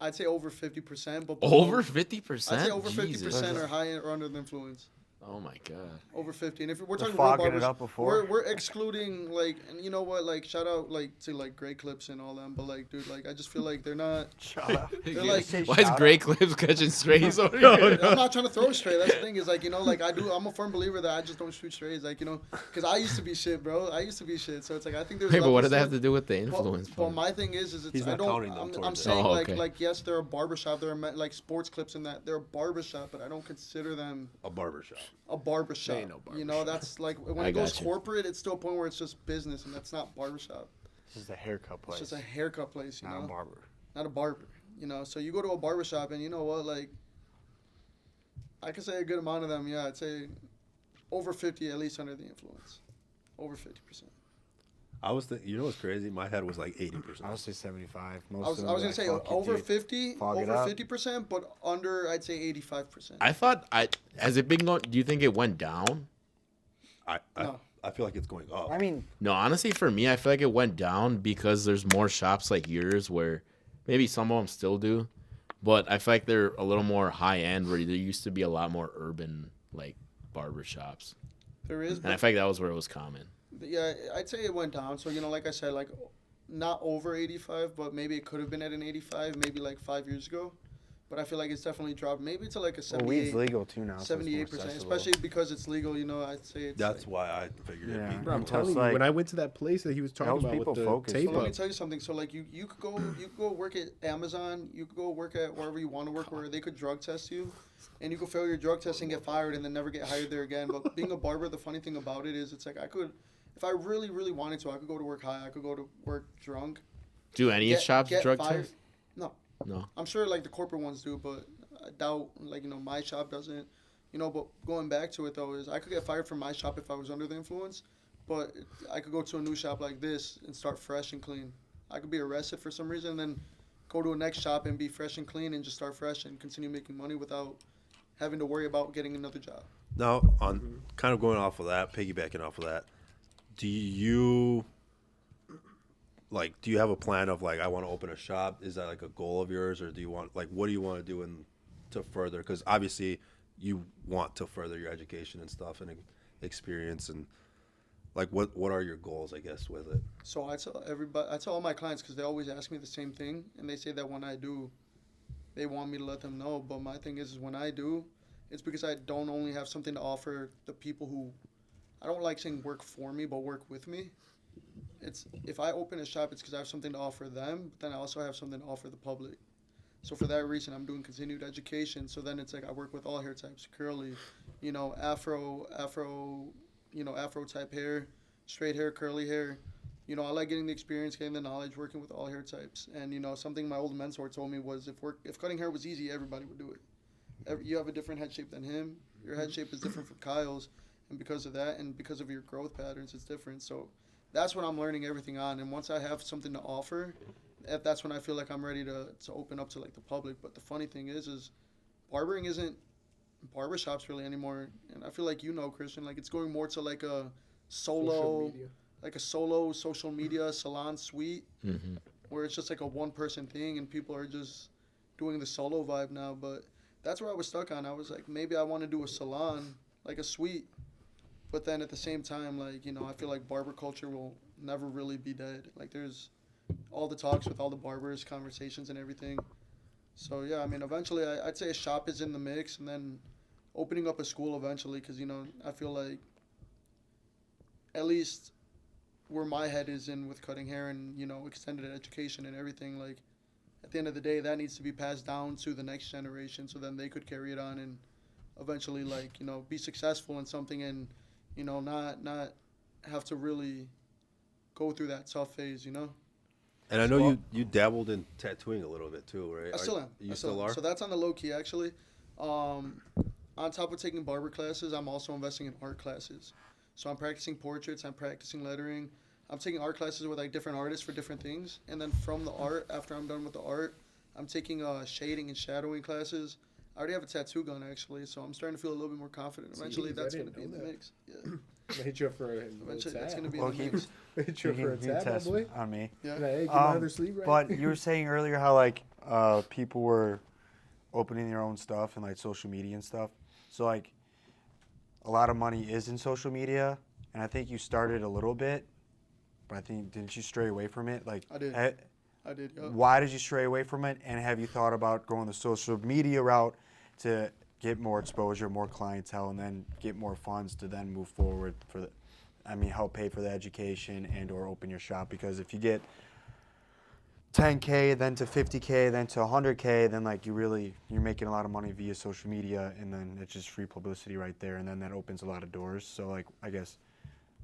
Speaker 3: I'd say over 50%. But below-
Speaker 4: Over 50%.
Speaker 3: I'd say over
Speaker 4: Jesus.
Speaker 3: 50% are high or under the influence.
Speaker 4: Oh my god.
Speaker 3: Over 50. And if we're
Speaker 1: They're
Speaker 3: talking real
Speaker 1: fogging it
Speaker 3: barbers,
Speaker 1: up before.
Speaker 3: we're excluding like, and you know what, like shout out like to like Gray Clips and all them, but like dude, like I just feel like they're not.
Speaker 1: Shut up.
Speaker 3: They're like,
Speaker 4: Why is Gray Clips catching strays over here?
Speaker 3: I'm not trying to throw straight. That's the thing is like, you know, like I'm a firm believer that I just don't shoot strays, like, you know, because I used to be shit, bro. I used to be shit. So it's like I think there's.
Speaker 4: Hey, but what
Speaker 3: levels
Speaker 4: did that
Speaker 3: to
Speaker 4: have to do with the influence?
Speaker 3: Well, my thing is it's
Speaker 2: He's
Speaker 3: I
Speaker 2: not
Speaker 3: don't.
Speaker 2: counting them
Speaker 3: I'm
Speaker 2: towards it.
Speaker 3: saying
Speaker 4: Oh, okay.
Speaker 3: like yes, they're a barbershop. They're like sports clips in that they're a barbershop, but I don't consider them
Speaker 2: A barbershop.
Speaker 3: a barbershop.
Speaker 5: Ain't no
Speaker 3: You know, that's like when
Speaker 4: I
Speaker 3: it goes
Speaker 4: got you.
Speaker 3: corporate, it's to a point where it's just business, and that's not barbershop.
Speaker 1: This is a haircut place.
Speaker 3: It's just a haircut place, you
Speaker 1: not
Speaker 3: know,
Speaker 1: a barber.
Speaker 3: not a barber. You know, so you go to a barbershop, and you know what, like, I could say a good amount of them. Yeah, I'd say over 50 at least under the influence, over 50%.
Speaker 2: I was thinking, you know what's crazy? My head was like 80%.
Speaker 1: I would say 75. Most
Speaker 3: I was
Speaker 1: of them
Speaker 3: gonna
Speaker 1: like,
Speaker 3: say
Speaker 1: fuck you,
Speaker 3: over
Speaker 1: dude.
Speaker 3: 50,
Speaker 1: Fog it
Speaker 3: over
Speaker 1: up.
Speaker 3: 50%, but under I'd say 85%.
Speaker 4: I thought has it been going? Do you think it went down?
Speaker 3: No.
Speaker 2: I feel like it's going up.
Speaker 1: I mean,
Speaker 4: No, honestly, for me, I feel like it went down because there's more shops like yours where maybe some of them still do, but I feel like they're a little more high end where there used to be a lot more urban like barber shops,
Speaker 3: There is,
Speaker 4: and I
Speaker 3: but
Speaker 4: feel like that was where it was common.
Speaker 3: yeah, I'd say it went down. So, you know, like I said, like not over 85, but maybe it could have been at an 85, maybe like 5 years ago. But I feel like it's definitely dropped, maybe to like a
Speaker 1: well, weed's
Speaker 3: 78,
Speaker 1: legal too now. so it's more
Speaker 3: 78%,
Speaker 1: accessible.
Speaker 3: especially because it's legal. You know, I'd say it's.
Speaker 2: That's
Speaker 3: like,
Speaker 2: why I figured
Speaker 1: Yeah.
Speaker 2: it'd be.
Speaker 5: Bro, I'm
Speaker 1: Plus,
Speaker 5: telling you,
Speaker 1: like,
Speaker 5: when I went to that place that he was talking
Speaker 1: helps
Speaker 5: about
Speaker 1: people
Speaker 5: with the
Speaker 1: focus,
Speaker 5: tape
Speaker 3: So let me
Speaker 5: up,
Speaker 3: tell you something. So like you could go work at Amazon. You could go work at wherever you want to work, where they could drug test you, and you could fail your drug test and get fired, and then never get hired there again. But being a barber, the funny thing about it is, it's like I could, if I really really wanted to, I could go to work high. I could go to work drunk.
Speaker 4: Do any shops
Speaker 3: get
Speaker 4: drug
Speaker 3: fired.
Speaker 4: test?
Speaker 3: No.
Speaker 4: No.
Speaker 3: I'm sure like the corporate ones do, but I doubt like, you know, my shop doesn't. You know, but going back to it though is I could get fired from my shop if I was under the influence, but I could go to a new shop like this and start fresh and clean. I could be arrested for some reason and then go to a next shop and be fresh and clean and just start fresh and continue making money without having to worry about getting another job.
Speaker 2: Now, on kind of going off of that, piggybacking off of that, do you have a plan of like, I want to open a shop? Is that like a goal of yours, or do you want, like, what do you want to do to further? Because obviously you want to further your education and stuff and experience, and like what are your goals, I guess, with it?
Speaker 3: So I tell all my clients, because they always ask me the same thing, and they say that when I do, they want me to let them know. But my thing is when I do, it's because I don't only have something to offer the people who, I don't like saying work for me, but work with me. It's if I open a shop, it's because I have something to offer them, but then I also have something to offer the public. So for that reason, I'm doing continued education. So then it's like I work with all hair types: curly, you know, afro, you know, afro type hair, straight hair, curly hair. You know, I like getting the experience, getting the knowledge, working with all hair types. And you know, something my old mentor told me was if cutting hair was easy, everybody would do it. You have a different head shape than him. Your head shape is different from Kyle's, and because of that, and because of your growth patterns, it's different. So that's what I'm learning everything on. And once I have something to offer, that's when I feel like I'm ready to open up to like the public. But the funny thing is barbering isn't barbershops really anymore. And I feel like, you know, Christian, like it's going more to like a solo social media salon suite, where it's just like a one person thing and people are just doing the solo vibe now. But that's where I was stuck on. I was like, maybe I want to do a salon, like a suite. But then at the same time, like, you know, I feel like barber culture will never really be dead. Like there's all the talks with all the barbers, conversations and everything. So yeah, I mean, eventually I'd say a shop is in the mix, and then opening up a school eventually, because, you know, I feel like at least where my head is in with cutting hair and, you know, extended education and everything, like at the end of the day, that needs to be passed down to the next generation, so then they could carry it on and eventually, like, you know, be successful in something and, you know, not have to really go through that tough phase, you know?
Speaker 2: And I know you dabbled in tattooing a little bit too, right?
Speaker 3: I still am.
Speaker 2: You still are?
Speaker 3: So that's on the low key, actually. On top of taking barber classes, I'm also investing in art classes. So I'm practicing portraits, I'm practicing lettering. I'm taking art classes with like different artists for different things. And then from the art, after I'm done with the art, I'm taking shading and shadowing classes. I already have a tattoo gun, actually, so I'm starting to feel a little bit more confident. Eventually,
Speaker 5: Jeez,
Speaker 3: that's
Speaker 5: I
Speaker 3: going to
Speaker 5: didn't
Speaker 3: be in
Speaker 5: know
Speaker 3: the
Speaker 5: that.
Speaker 3: mix. Yeah.
Speaker 5: I'm gonna hit you up for a
Speaker 3: Eventually, that's
Speaker 5: tab.
Speaker 3: going to be
Speaker 1: Well,
Speaker 3: in the mix.
Speaker 5: Hit you up for a tab, my
Speaker 1: test
Speaker 5: boy.
Speaker 1: on me.
Speaker 3: Yeah.
Speaker 5: Like, hey, get my other sleeve right.
Speaker 1: But you were saying earlier how like people were opening their own stuff and like social media and stuff. So like, a lot of money is in social media, and I think you started a little bit, but I think didn't you stray away from it? Like
Speaker 3: I did. I did. Yep.
Speaker 1: Why did you stray away from it? And have you thought about going the social media route to get more exposure, more clientele, and then get more funds to then move forward for the, help pay for the education and or open your shop? Because if you get 10K, then to 50K, then to 100K, then like you're making a lot of money via social media, and then it's just free publicity right there, and then that opens a lot of doors. So like, I guess,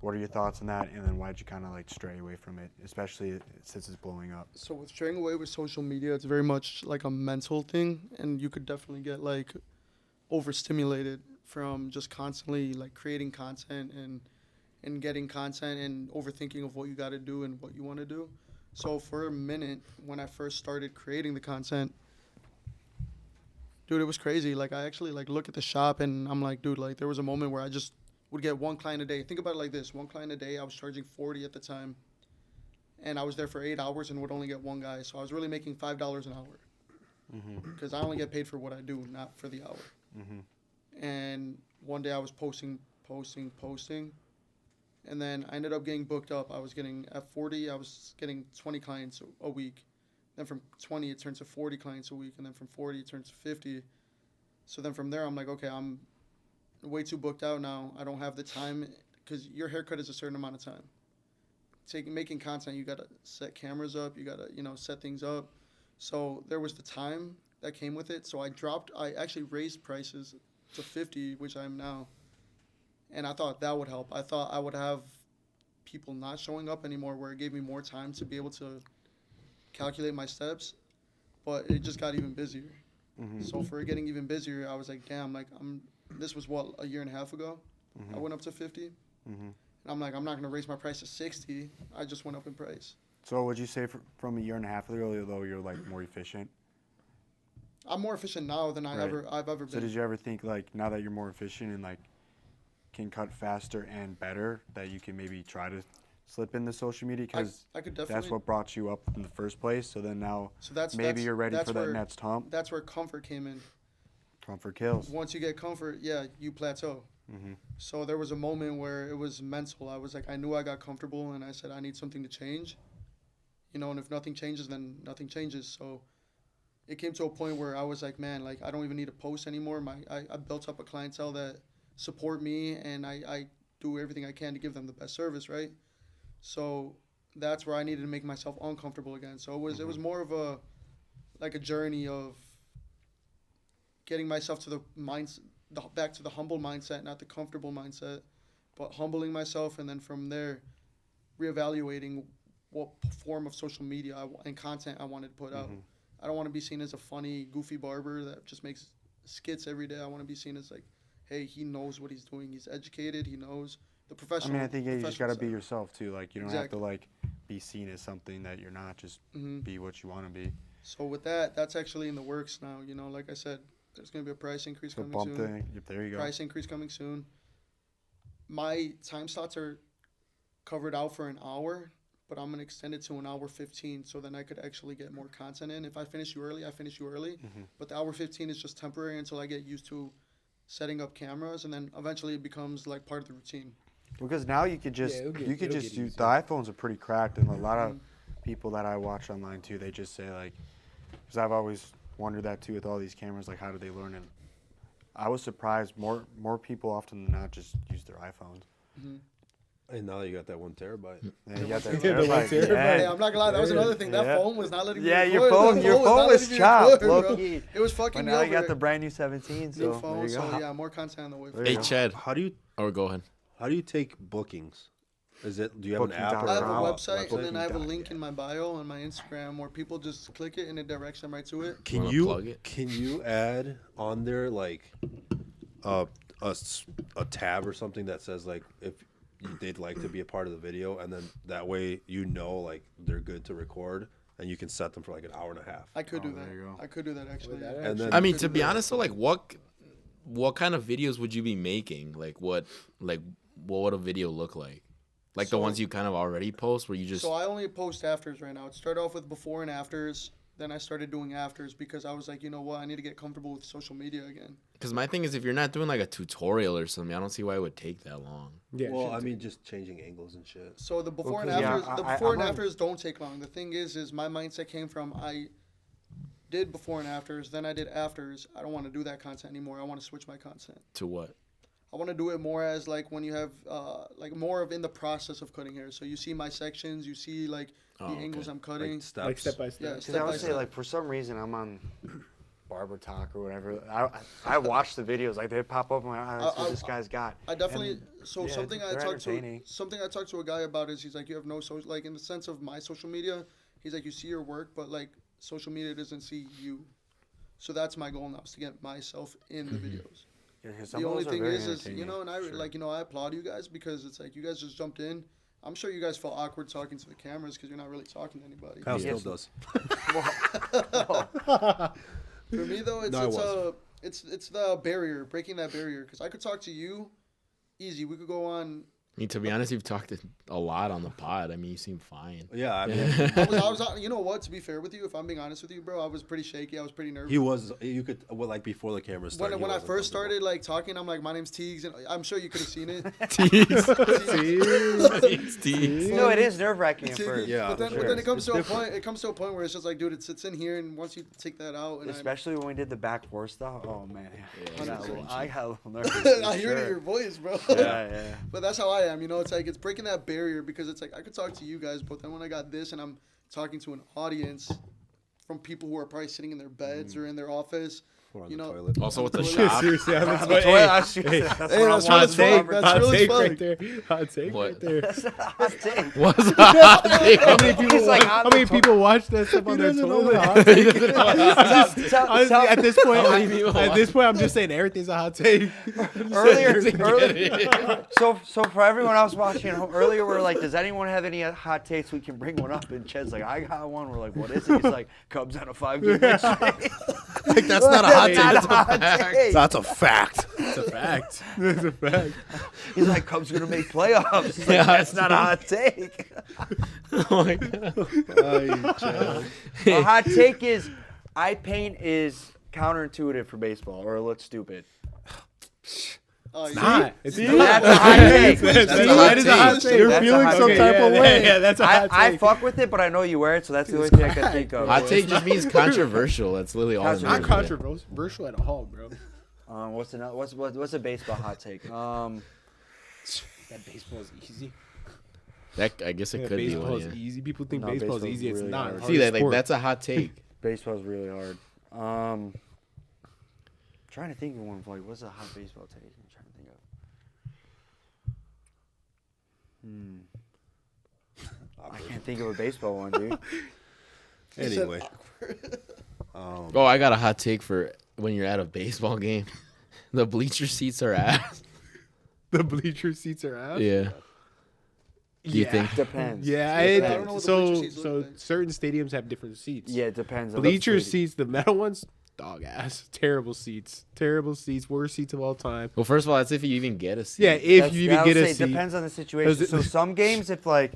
Speaker 1: what are your thoughts on that? And then why'd you kind of like stray away from it, especially since it's blowing up?
Speaker 3: So with straying away with social media, it's very much like a mental thing, and you could definitely get like overstimulated from just constantly like creating content and getting content and overthinking of what you got to do and what you want to do. So for a minute, when I first started creating the content, dude, it was crazy. Like I actually like look at the shop and I'm like, dude, like there was a moment where I just would get one client a day. Think about it like this: one client a day. I was charging $40 at the time, and I was there for 8 hours and would only get one guy. So I was really making $5 an hour because I only get paid for what I do, not for the hour. And one day I was posting, and then I ended up getting booked up. I was getting at 40, I was getting 20 clients a week. Then from 20, it turns to 40 clients a week, and then from 40, it turns to 50. So then from there, I'm like, okay, I'm way too booked out now. I don't have the time, because your haircut is a certain amount of time. Making content, you gotta set cameras up, you gotta set things up. So there was the time that came with it. So I actually raised prices to 50, which I am now, and I thought that would help. I thought I would have people not showing up anymore, where it gave me more time to be able to calculate my steps, but it just got even busier. So for it getting even busier, I was like, damn, like this was what, a year and a half ago? I went up to 50. And I'm like, I'm not going to raise my price to 60. I just went up in price.
Speaker 1: So would you say from a year and a half ago, though, you're like more efficient?
Speaker 3: I'm more efficient now than I've ever been.
Speaker 1: So did you ever think, like, now that you're more efficient and like can cut faster and better, that you can maybe try to slip into social media? Because
Speaker 3: I could definitely.
Speaker 1: That's what brought you up in the first place. So then now
Speaker 3: maybe
Speaker 1: you're ready for that next hump.
Speaker 3: That's where comfort came in.
Speaker 1: Comfort kills.
Speaker 3: Once you get comfort, you plateau. So there was a moment where it was mental. I was like, I knew I got comfortable, and I said, I need something to change. And if nothing changes, then nothing changes. So it came to a point where I was like, man, like I don't even need to post anymore. I built up a clientele that support me, and I do everything I can to give them the best service, right? So that's where I needed to make myself uncomfortable again. So it was more of a journey of getting myself to the mindset, back to the humble mindset, not the comfortable mindset, but humbling myself, and then from there, reevaluating what form of social media and content I wanted to put out. I don't want to be seen as a funny, goofy barber that just makes skits every day. I want to be seen as like, hey, he knows what he's doing. He's educated. He knows the professional.
Speaker 1: I think you just got to be yourself too. Like you don't have to
Speaker 3: Exactly.
Speaker 1: like be seen as something that you're not. Just be what you want to be.
Speaker 3: So with that's actually in the works now. Like I said, there's going to be a price increase coming soon.
Speaker 1: Yep, there you go.
Speaker 3: Price increase coming soon. My time slots are covered out for an hour, but I'm going to extend it to an hour 15, so then I could actually get more content in. If I finish you early, I finish you early. But the hour 15 is just temporary until I get used to setting up cameras, and then eventually it becomes like part of the routine.
Speaker 1: Because now you could just
Speaker 5: it'll
Speaker 1: use
Speaker 5: get
Speaker 1: the
Speaker 5: easier.
Speaker 1: iPhones are pretty cracked, and a lot of people that I watch online too, they just say like, because I've always wondered that too with all these cameras, like how do they learn it? I was surprised more people often than not just use their iPhones.
Speaker 2: And now that you got that 1 terabyte.
Speaker 1: Yeah, you got that
Speaker 5: Yeah, the 1
Speaker 1: terabyte.
Speaker 5: terabyte.
Speaker 3: Hey,
Speaker 1: Yeah.
Speaker 3: I'm not gonna lie, that was another thing. That
Speaker 1: Yeah.
Speaker 3: phone was not letting me
Speaker 1: Yeah,
Speaker 3: record.
Speaker 1: your phone
Speaker 3: That
Speaker 1: was
Speaker 3: not letting me
Speaker 1: chopped,
Speaker 3: record, bro.
Speaker 1: low key.
Speaker 3: It was
Speaker 1: But
Speaker 3: fucking me
Speaker 1: now you
Speaker 3: over.
Speaker 1: got the brand new 17, so
Speaker 3: new
Speaker 1: there
Speaker 3: phone,
Speaker 1: you
Speaker 3: so
Speaker 1: go.
Speaker 3: yeah, more content on the way.
Speaker 1: There
Speaker 4: Hey,
Speaker 1: you go.
Speaker 4: Ched.
Speaker 2: How do you
Speaker 4: Or go ahead.
Speaker 2: take bookings? Do you have an app?
Speaker 1: Booking.com.
Speaker 3: I have a
Speaker 1: Wow.
Speaker 3: website, and then I have a
Speaker 1: Booking.com.
Speaker 3: link in my bio on my Instagram where people just click it and it directs them right to it.
Speaker 2: Can
Speaker 4: Wanna
Speaker 2: you
Speaker 4: plug it?
Speaker 2: can you add on there like a tab or something that says like if they'd like to be a part of the video, and then that way like they're good to record, and you can set them for like an hour and a half.
Speaker 3: I could do
Speaker 1: there you
Speaker 3: that.
Speaker 1: go.
Speaker 3: I could do that actually.
Speaker 5: that
Speaker 2: And then
Speaker 4: I mean, to be honest, though, like what kind of videos would you be making? Like what would a video look like? Like the
Speaker 3: So-
Speaker 4: ones you kind of already post, where you just
Speaker 3: So I only post afters right now. It started off with before and afters. Then I started doing afters because I was like, you know what, I need to get comfortable with social media again.
Speaker 4: Because my thing is, if you're not doing like a tutorial or something, I don't see why it would take that long.
Speaker 5: Yeah.
Speaker 2: Well, I mean, just changing angles and shit.
Speaker 3: So the before and
Speaker 1: Well, 'cause,
Speaker 3: afters,
Speaker 1: yeah,
Speaker 3: the
Speaker 1: I-
Speaker 3: before and
Speaker 1: I'm on-
Speaker 3: afters don't take long. The thing is my mindset came from I did before and afters, then I did afters. I don't want to do that content anymore. I want to switch my content.
Speaker 4: To what?
Speaker 3: I want to do it more as like when you have like more of in the process of cutting hair. So you see my sections, you see like the
Speaker 4: Oh, okay.
Speaker 3: angles I'm cutting.
Speaker 2: Like steps.
Speaker 5: Like step by step.
Speaker 3: Yeah,
Speaker 1: Because
Speaker 3: step
Speaker 1: I
Speaker 3: by
Speaker 1: would say,
Speaker 3: step.
Speaker 1: like, for some reason, I'm on Barber Talk or whatever. I watch the videos, like, they pop up, and I'm like, that's what this guy's got.
Speaker 3: I definitely
Speaker 1: And,
Speaker 3: so
Speaker 1: yeah,
Speaker 3: something I
Speaker 1: they're
Speaker 3: talked to
Speaker 1: entertaining.
Speaker 3: a guy about is he's like, you have no social, like in the sense of my social media, he's like, you see your work, but like social media doesn't see you. So that's my goal now, is to get myself in the videos.
Speaker 1: Yeah, 'cause some
Speaker 3: The
Speaker 1: of
Speaker 3: only
Speaker 1: those are
Speaker 3: thing
Speaker 1: very
Speaker 3: is
Speaker 1: entertaining,
Speaker 3: you know, and I
Speaker 1: sure.
Speaker 3: like, you know, I applaud you guys because it's like you guys just jumped in. I'm sure you guys felt awkward talking to the cameras because you're not really talking to anybody.
Speaker 2: Kyle
Speaker 1: Yeah.
Speaker 2: still does.
Speaker 3: For me though,
Speaker 2: No, I wasn't.
Speaker 3: it's the barrier, breaking that barrier. Because I could talk to you, easy. We could go on.
Speaker 4: I mean, to be honest, you've talked a lot on the pod. I mean, you seem fine.
Speaker 2: Yeah, I mean,
Speaker 3: I was you know what? To be fair with you, if I'm being honest with you, bro, I was pretty shaky. I was pretty nervous.
Speaker 2: he was. You could well, like before the camera started.
Speaker 3: When
Speaker 2: he
Speaker 3: I
Speaker 2: wasn't
Speaker 3: first
Speaker 2: comfortable.
Speaker 3: started like talking, I'm like, my name's Teagues, and I'm sure you could have seen it.
Speaker 1: No, it is nerve wracking at
Speaker 3: Teagues.
Speaker 1: first.
Speaker 2: Yeah,
Speaker 3: but then,
Speaker 2: sure.
Speaker 3: but then it comes
Speaker 2: It's
Speaker 3: to a
Speaker 2: different.
Speaker 3: point. It comes to a point where it's just like, dude, it sits in here, and once you take that out, and
Speaker 1: Especially when we did the back four stuff. Oh, man.
Speaker 4: Yeah,
Speaker 1: I got a little, I got a little nervous.
Speaker 3: I hear it in your voice, bro.
Speaker 1: Yeah.
Speaker 3: But that's how I am, you know. It's like it's breaking that barrier because it's like I could talk to you guys, but then when I got this and I'm talking to an audience from people who are probably sitting in their beds or in their office,
Speaker 2: Or on
Speaker 3: you
Speaker 2: the
Speaker 3: know.
Speaker 2: toilet.
Speaker 4: Also with the
Speaker 3: Toilet.
Speaker 4: shop.
Speaker 5: Seriously,
Speaker 1: On
Speaker 5: that's
Speaker 1: the
Speaker 5: what.
Speaker 1: toilet,
Speaker 5: Hey,
Speaker 1: that's
Speaker 3: Hey,
Speaker 1: what
Speaker 3: that's
Speaker 1: I'm
Speaker 3: real
Speaker 1: trying to
Speaker 3: fun.
Speaker 1: say.
Speaker 3: That's
Speaker 5: hot
Speaker 3: real
Speaker 5: take
Speaker 3: fun.
Speaker 5: right there. Hot take
Speaker 4: What?
Speaker 5: right there.
Speaker 1: That's a hot take.
Speaker 4: What's a hot take?
Speaker 5: How many people?
Speaker 1: He's like,
Speaker 5: How
Speaker 1: on
Speaker 5: many
Speaker 1: the
Speaker 5: people watch that stuff on their
Speaker 2: doesn't know
Speaker 5: toilet?
Speaker 2: what
Speaker 5: Hot take.
Speaker 1: Tell-
Speaker 5: Honestly,
Speaker 1: tell-
Speaker 5: at this point,
Speaker 4: How many people
Speaker 5: at this point, I'm just saying everything's a hot take.
Speaker 1: earlier, so for everyone else watching at home, earlier we're like, does anyone have any hot takes we can bring one up? And Ched's like, I got one. We're like, what is it? He's like, Cubs on a 5-game win streak.
Speaker 2: Like, that's not a hot take.
Speaker 1: Not
Speaker 2: That's
Speaker 1: a hot take.
Speaker 2: That's a fact.
Speaker 5: It's a fact. It's a fact.
Speaker 1: He's like, Cubs gonna make playoffs. He's like, that's not a hot take.
Speaker 4: Oh my god.
Speaker 1: A hot take is, eye paint is counterintuitive for baseball, or it looks stupid.
Speaker 3: Oh, yeah.
Speaker 5: Not. It's
Speaker 1: That's a hot take.
Speaker 2: That's
Speaker 5: See,
Speaker 2: a hot
Speaker 5: that is a hot
Speaker 2: take.
Speaker 5: take.
Speaker 2: You're
Speaker 1: That's a
Speaker 2: feeling
Speaker 1: hot
Speaker 2: some
Speaker 1: take.
Speaker 2: type of way.
Speaker 5: Yeah, that's a hot
Speaker 1: I
Speaker 5: take.
Speaker 1: fuck with it, but I know you wear it, so that's the only thing I can think of.
Speaker 4: Hot take just means controversial. That's literally all. it
Speaker 5: Not
Speaker 4: means.
Speaker 5: controversial at all, bro.
Speaker 1: What's a baseball hot take?
Speaker 5: That baseball is easy.
Speaker 4: That I guess it
Speaker 5: Yeah,
Speaker 4: could be
Speaker 5: baseball
Speaker 4: one.
Speaker 5: is
Speaker 4: Yeah.
Speaker 5: easy. People think
Speaker 1: No,
Speaker 5: baseball is
Speaker 1: baseball's
Speaker 5: easy. It's
Speaker 1: really
Speaker 5: not.
Speaker 1: hard.
Speaker 4: See that? Like
Speaker 5: Sport.
Speaker 4: that's a hot take.
Speaker 1: Baseball's really hard. Trying to think of one. Like, what's a hot baseball take? I'm trying to think of. I can't think of a baseball one, dude.
Speaker 2: Anyway.
Speaker 4: Oh, I got a hot take for when you're at a baseball game. The bleacher seats are ass.
Speaker 5: The bleacher seats are out.
Speaker 4: Yeah. Do you think?
Speaker 1: Depends.
Speaker 5: Yeah,
Speaker 3: I don't know what the bleacher seats look like.
Speaker 5: certain stadiums have different seats.
Speaker 1: Yeah, it depends. on
Speaker 5: Bleacher
Speaker 1: the stadium.
Speaker 5: seats, the metal ones, dog ass, terrible seats, worst seats of all time.
Speaker 4: Well, first of all, that's if you even get a seat.
Speaker 5: Yeah, if
Speaker 1: That's-
Speaker 5: you even
Speaker 1: I would
Speaker 5: get a
Speaker 1: say
Speaker 5: seat.
Speaker 1: depends on the situation. So some games, if like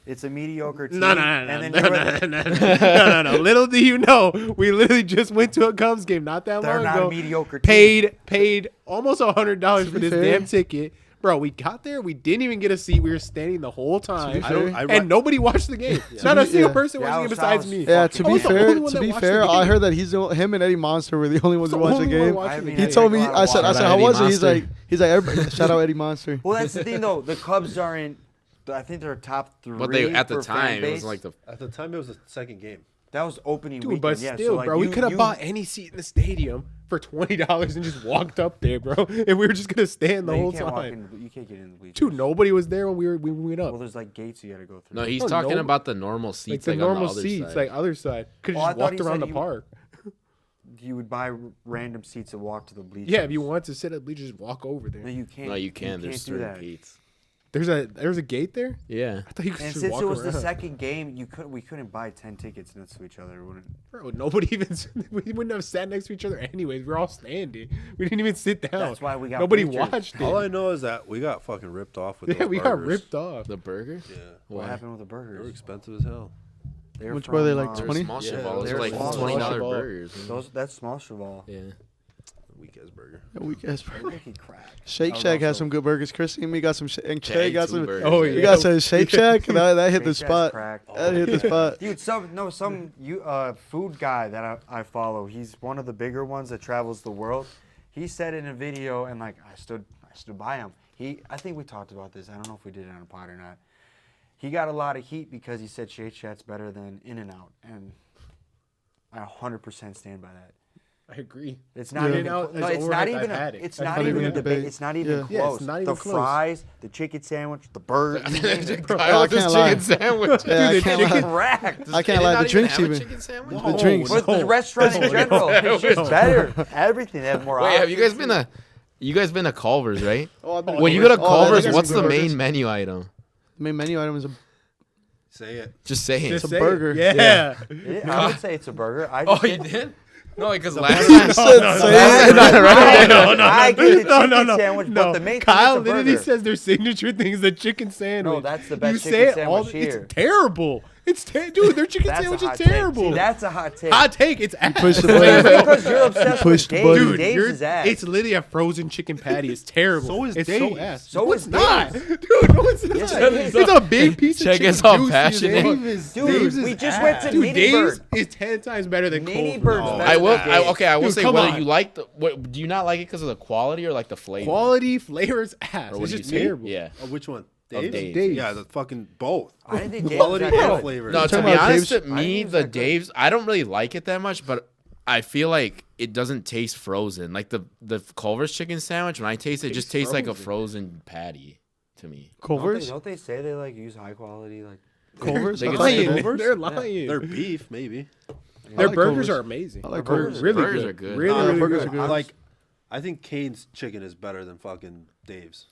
Speaker 1: it's a mediocre team,
Speaker 5: No.
Speaker 1: and then you're
Speaker 5: No. Little do you know, we literally just went to a Cubs game not that
Speaker 1: they're
Speaker 5: long
Speaker 1: not
Speaker 5: ago.
Speaker 1: a mediocre team.
Speaker 5: Paid almost $100 for
Speaker 3: be
Speaker 5: this
Speaker 3: fair-
Speaker 5: damn ticket. Bro, we got there. We didn't even get a seat. We were standing the whole time.
Speaker 3: fair-
Speaker 5: And nobody watched the game. Not a single person
Speaker 1: Yeah, I
Speaker 5: watching it
Speaker 1: was-
Speaker 5: besides
Speaker 1: I
Speaker 5: me.
Speaker 1: was
Speaker 3: Yeah,
Speaker 1: fucking-
Speaker 3: to
Speaker 5: I
Speaker 3: be
Speaker 5: was the
Speaker 3: fair,
Speaker 5: only one that watched the game.
Speaker 3: I heard that him and Eddie Monster were the only ones
Speaker 5: The
Speaker 3: watching the
Speaker 5: only one
Speaker 3: game.
Speaker 5: watching
Speaker 1: I
Speaker 5: the
Speaker 1: mean,
Speaker 5: game.
Speaker 3: He told me,
Speaker 1: Shout
Speaker 3: I said,
Speaker 4: out
Speaker 3: how
Speaker 4: Eddie
Speaker 3: was it?
Speaker 4: Monster.
Speaker 3: He's like, everybody, shout out Eddie Monster.
Speaker 1: Well, that's the thing though. The Cubs are in. I think they're top 3.
Speaker 4: But they at the
Speaker 1: for fan
Speaker 4: time it
Speaker 1: base.
Speaker 4: was like the
Speaker 2: At the time, it was the second game.
Speaker 1: That was opening
Speaker 5: Dude,
Speaker 1: weekend.
Speaker 5: but
Speaker 1: yeah,
Speaker 5: still,
Speaker 1: so like
Speaker 5: bro, we could have
Speaker 1: you-
Speaker 5: bought any seat in the stadium for $20 and just walked up there, bro. And we were just gonna stand the
Speaker 1: No, you
Speaker 5: whole
Speaker 1: can't walk
Speaker 5: time.
Speaker 1: in, you can't get in the bleachers.
Speaker 5: Dude, nobody was there when we went up.
Speaker 1: Well, there's like gates you gotta go through.
Speaker 4: no. He's
Speaker 5: Oh,
Speaker 4: talking
Speaker 5: no.
Speaker 4: about the normal
Speaker 5: like
Speaker 4: seats,
Speaker 5: the
Speaker 4: like,
Speaker 5: normal
Speaker 4: on the other
Speaker 5: seats,
Speaker 4: side.
Speaker 5: like other side. Could
Speaker 1: Oh,
Speaker 5: have
Speaker 1: I
Speaker 5: just
Speaker 1: thought
Speaker 5: walked
Speaker 1: he
Speaker 5: around
Speaker 1: said
Speaker 5: the
Speaker 1: he-
Speaker 5: park.
Speaker 1: You would buy random seats and walk to the bleachers.
Speaker 5: Yeah, if you want to sit at bleachers, just walk over
Speaker 1: No,
Speaker 5: there.
Speaker 1: you can't.
Speaker 4: no, you can.
Speaker 1: You
Speaker 4: There's
Speaker 1: can't do
Speaker 4: certain
Speaker 1: that.
Speaker 4: gates.
Speaker 5: There's a gate there.
Speaker 4: Yeah.
Speaker 5: I thought you could
Speaker 1: And
Speaker 5: just
Speaker 1: since
Speaker 5: walk
Speaker 1: it was
Speaker 5: around.
Speaker 1: the second game, we couldn't buy 10 tickets next to each other. Wouldn't?
Speaker 5: Bro, nobody even. We wouldn't have sat next to each other anyways. We're all standing. We didn't even sit down.
Speaker 1: That's why we got
Speaker 5: Nobody
Speaker 1: bleachers.
Speaker 5: watched
Speaker 2: All I
Speaker 5: it.
Speaker 2: know is that we got fucking ripped off with
Speaker 5: Yeah,
Speaker 2: those
Speaker 5: we got
Speaker 2: burgers.
Speaker 5: ripped off.
Speaker 4: The burger?
Speaker 2: Yeah.
Speaker 1: What
Speaker 4: Why?
Speaker 1: happened with the
Speaker 2: They were
Speaker 1: burgers?
Speaker 2: expensive as hell.
Speaker 1: They're
Speaker 3: Which were they,
Speaker 1: from,
Speaker 3: like,
Speaker 4: They're
Speaker 3: 20?
Speaker 4: small
Speaker 2: Yeah,
Speaker 4: cheval. Those
Speaker 1: they're
Speaker 4: are like
Speaker 1: small
Speaker 4: $20
Speaker 5: cheval.
Speaker 4: burgers.
Speaker 1: That's small cheval.
Speaker 4: Yeah.
Speaker 2: weak ass burger.
Speaker 3: A weak ass burger.
Speaker 1: Fucking crack.
Speaker 3: Shake
Speaker 1: I
Speaker 3: Shack
Speaker 1: was
Speaker 3: has some good burgers. Chrissy and me got some, and Che got some.
Speaker 5: Oh,
Speaker 3: We
Speaker 5: yeah.
Speaker 3: got some Shake Shack. That hit the
Speaker 1: Shake Shack's
Speaker 3: spot.
Speaker 1: crack.
Speaker 3: That hit the spot.
Speaker 1: Dude, some food guy that I follow. He's one of the bigger ones that travels the world. He said in a video, and like I stood by him. I think we talked about this. I don't know if we did it on a pod or not. He got a lot of heat because he said Shake Shack's better than In-N-Out, and I 100% stand by that.
Speaker 5: I agree.
Speaker 1: It's not even.
Speaker 5: In-N-Out is
Speaker 1: No, it's
Speaker 5: overhyped.
Speaker 1: not even.
Speaker 5: I've had it.
Speaker 1: It's
Speaker 3: That's
Speaker 1: not
Speaker 3: not
Speaker 1: even
Speaker 3: even
Speaker 1: a
Speaker 3: a
Speaker 1: debate.
Speaker 3: debate.
Speaker 1: It's not even
Speaker 3: Yeah.
Speaker 1: close.
Speaker 5: Yeah, it's not even
Speaker 1: the
Speaker 5: close.
Speaker 1: fries, the chicken sandwich, the burger. you name it.
Speaker 4: Kyle with his
Speaker 3: can't lie.
Speaker 4: chicken sandwich.
Speaker 3: Yeah, I can't lie.
Speaker 1: Crack.
Speaker 3: I can't lie. The drinks even.
Speaker 4: Chicken sandwich?
Speaker 3: The drinks.
Speaker 1: But the restaurant in general, it's just better. Everything they have more.
Speaker 4: Wait, have you guys
Speaker 1: options.
Speaker 4: been to Culver's, right?
Speaker 3: Oh, I've been
Speaker 4: When you go to
Speaker 3: Culver's.
Speaker 4: Culver's,
Speaker 3: they got
Speaker 4: what's
Speaker 3: some
Speaker 4: the
Speaker 3: good
Speaker 4: main
Speaker 3: burgers.
Speaker 4: menu item?
Speaker 3: The main menu item is a
Speaker 2: Say it.
Speaker 4: Just saying.
Speaker 5: Just
Speaker 3: a
Speaker 5: say it.
Speaker 3: burger.
Speaker 5: Yeah.
Speaker 1: Yeah, I would say it's a burger. I
Speaker 4: Oh,
Speaker 1: just
Speaker 4: you
Speaker 1: get-
Speaker 4: did? No, because last time.
Speaker 1: I get the chicken
Speaker 5: No.
Speaker 1: sandwich,
Speaker 5: No.
Speaker 1: but the main
Speaker 5: Kyle
Speaker 1: thing is a
Speaker 5: literally
Speaker 1: burger.
Speaker 5: says their signature thing is the chicken sandwich.
Speaker 1: No, that's the best
Speaker 5: you
Speaker 1: chicken
Speaker 5: say it all,
Speaker 1: sandwich here.
Speaker 5: It's terrible. Dude, their chicken
Speaker 1: That's a
Speaker 5: sandwich
Speaker 1: hot
Speaker 5: is
Speaker 1: take.
Speaker 5: terrible.
Speaker 1: See, that's a hot take.
Speaker 5: Hot take. It's ass.
Speaker 3: push the
Speaker 1: It's
Speaker 3: button.
Speaker 1: because you're obsessed
Speaker 3: Push
Speaker 1: with
Speaker 3: the
Speaker 1: Dave's.
Speaker 3: button.
Speaker 5: Dude,
Speaker 1: Dave's is ass.
Speaker 5: it's literally a frozen chicken patty. It's terrible.
Speaker 2: So is
Speaker 5: it's
Speaker 2: Dave's.
Speaker 5: so ass.
Speaker 1: So
Speaker 5: No,
Speaker 1: is
Speaker 5: it's not.
Speaker 1: Dave's.
Speaker 5: Dude, no, it's not.
Speaker 1: Yes, it is.
Speaker 5: It's a big piece of
Speaker 4: Check
Speaker 5: chicken.
Speaker 4: us out,
Speaker 5: juicy as
Speaker 4: passionate.
Speaker 5: fuck.
Speaker 1: Dude, we just went to
Speaker 5: Dude,
Speaker 1: Mini
Speaker 5: Dave's
Speaker 1: Bird.
Speaker 5: is 10 times better than
Speaker 1: Mini
Speaker 5: Culver.
Speaker 1: Bird's
Speaker 2: No.
Speaker 1: better
Speaker 4: I will.
Speaker 1: than Dave's.
Speaker 4: I will
Speaker 5: Dude,
Speaker 4: say
Speaker 5: come
Speaker 4: whether
Speaker 5: on.
Speaker 4: you like the. Do you not like it because of the quality or like the flavor?
Speaker 5: Quality, flavors, ass.
Speaker 4: Or what
Speaker 5: It's
Speaker 4: do
Speaker 5: just
Speaker 4: you say?
Speaker 5: terrible.
Speaker 4: Yeah.
Speaker 2: Which one?
Speaker 4: Of
Speaker 2: Dave's?
Speaker 4: Dave's.
Speaker 2: Yeah, the fucking both.
Speaker 1: I didn't think Dave's
Speaker 2: Quality
Speaker 1: was
Speaker 2: and
Speaker 1: that good.
Speaker 2: flavor.
Speaker 4: No, to
Speaker 3: talking
Speaker 4: be
Speaker 3: about
Speaker 4: honest,
Speaker 3: Dave's?
Speaker 4: to
Speaker 1: I
Speaker 4: me,
Speaker 1: didn't use
Speaker 4: the
Speaker 1: that good.
Speaker 4: Dave's, I don't really like it that much, but I feel like it doesn't taste frozen. Like the Culver's chicken sandwich, when I taste it, it just tastes like a frozen patty to me.
Speaker 3: Culver's.
Speaker 1: Don't they say they like use high quality like?
Speaker 3: Culver's.
Speaker 4: They
Speaker 3: I
Speaker 4: could
Speaker 3: like
Speaker 4: say
Speaker 3: Culver's.
Speaker 5: They're lying.
Speaker 2: Their beef, maybe.
Speaker 5: Their
Speaker 3: like
Speaker 5: burgers
Speaker 3: Culver's.
Speaker 5: are amazing.
Speaker 3: I like
Speaker 1: Their burgers
Speaker 3: Culver's.
Speaker 5: Really
Speaker 4: Burgers
Speaker 5: good.
Speaker 4: are good.
Speaker 5: Really,
Speaker 3: Nah,
Speaker 5: really
Speaker 3: burgers
Speaker 5: good.
Speaker 3: are good.
Speaker 2: I like. I think Cane's chicken is better than fucking Dave's.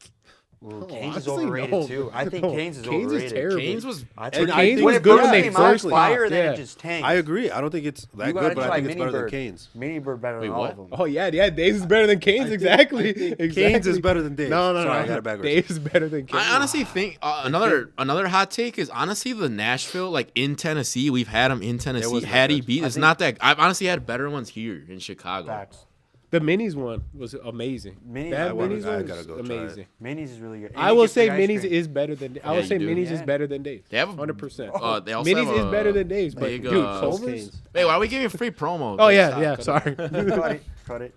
Speaker 1: Well,
Speaker 5: Oh,
Speaker 1: Cane's is
Speaker 5: honestly,
Speaker 1: overrated
Speaker 5: no.
Speaker 1: too. I think
Speaker 5: No,
Speaker 1: Cane's is
Speaker 5: Cane's is
Speaker 1: overrated.
Speaker 5: terrible.
Speaker 4: Cane's was.
Speaker 1: I
Speaker 2: And
Speaker 1: think
Speaker 2: I think
Speaker 1: when
Speaker 2: it's
Speaker 1: it
Speaker 2: good
Speaker 1: first
Speaker 2: when they
Speaker 1: came out
Speaker 5: first
Speaker 1: fire,
Speaker 5: popped,
Speaker 1: then
Speaker 5: yeah.
Speaker 1: it just tanked.
Speaker 2: I agree. I don't think it's that
Speaker 1: You gotta
Speaker 2: good, but I
Speaker 1: try
Speaker 2: think it's
Speaker 1: Mini
Speaker 2: better than
Speaker 1: Bird.
Speaker 2: Cane's.
Speaker 1: Mini Bird better
Speaker 4: Wait,
Speaker 1: than all
Speaker 4: what?
Speaker 1: of them.
Speaker 5: Oh yeah, Dave's is better than Cane's. Exactly.
Speaker 2: Cane's is better than Dave's.
Speaker 5: No,
Speaker 2: Sorry, I got it backwards.
Speaker 5: Dave's is better than Cane's.
Speaker 4: I honestly think another hot take is honestly the Nashville, like in Tennessee, we've had them in Tennessee.
Speaker 2: wasn't that
Speaker 4: Hattie
Speaker 2: good.
Speaker 4: beat.
Speaker 1: I
Speaker 4: It's
Speaker 1: think-
Speaker 4: not that. I've honestly had better ones here in Chicago.
Speaker 1: Facts.
Speaker 5: The minis one was amazing.
Speaker 1: Minis-
Speaker 5: That
Speaker 1: I
Speaker 5: minis
Speaker 2: I
Speaker 5: one
Speaker 2: gotta
Speaker 5: was
Speaker 2: go try it.
Speaker 5: amazing.
Speaker 1: Minis is really good. And
Speaker 5: I
Speaker 1: you
Speaker 5: will
Speaker 1: get
Speaker 5: say
Speaker 1: free ice
Speaker 5: minis
Speaker 1: cream.
Speaker 5: is better than. I
Speaker 4: Yeah,
Speaker 5: will say
Speaker 4: you do.
Speaker 5: minis is
Speaker 1: Yeah.
Speaker 5: better than Dave's.
Speaker 4: They have
Speaker 5: 100%.
Speaker 4: They also
Speaker 5: Minis
Speaker 4: have
Speaker 5: is better than Dave's, but
Speaker 4: big,
Speaker 5: dude,
Speaker 4: uh,
Speaker 5: Culver's.
Speaker 2: Cane's.
Speaker 4: Wait, why are we giving a free promo?
Speaker 5: Oh yeah,
Speaker 4: Stop,
Speaker 5: yeah.
Speaker 4: cut it.
Speaker 5: Sorry.
Speaker 1: Cut it. Cut it.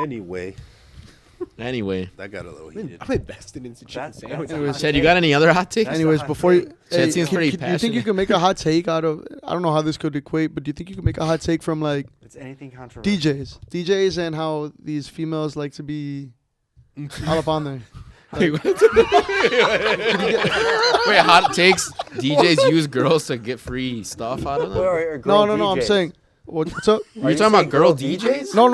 Speaker 2: Anyway,
Speaker 4: Anyway,
Speaker 2: that got a little heated.
Speaker 5: I'm invested in the chicken
Speaker 1: That's-
Speaker 5: sandwich.
Speaker 3: Anyways,
Speaker 4: Chad, you got any other hot takes?
Speaker 3: Anyways,
Speaker 1: hot
Speaker 3: before
Speaker 1: take.
Speaker 3: you,
Speaker 4: Chad seems pretty
Speaker 3: do you think you
Speaker 4: passionate.
Speaker 3: can make a hot take out of? I don't know how this could equate, but do you think you can make a hot take from like
Speaker 1: It's anything controversial.
Speaker 3: DJs and how these females like to be all up on there?
Speaker 4: Wait, what? Wait, hot takes. DJs use girls to get free stuff out of them.
Speaker 3: No. I'm saying, what's up?
Speaker 4: Are you talking about girl DJs?
Speaker 3: No,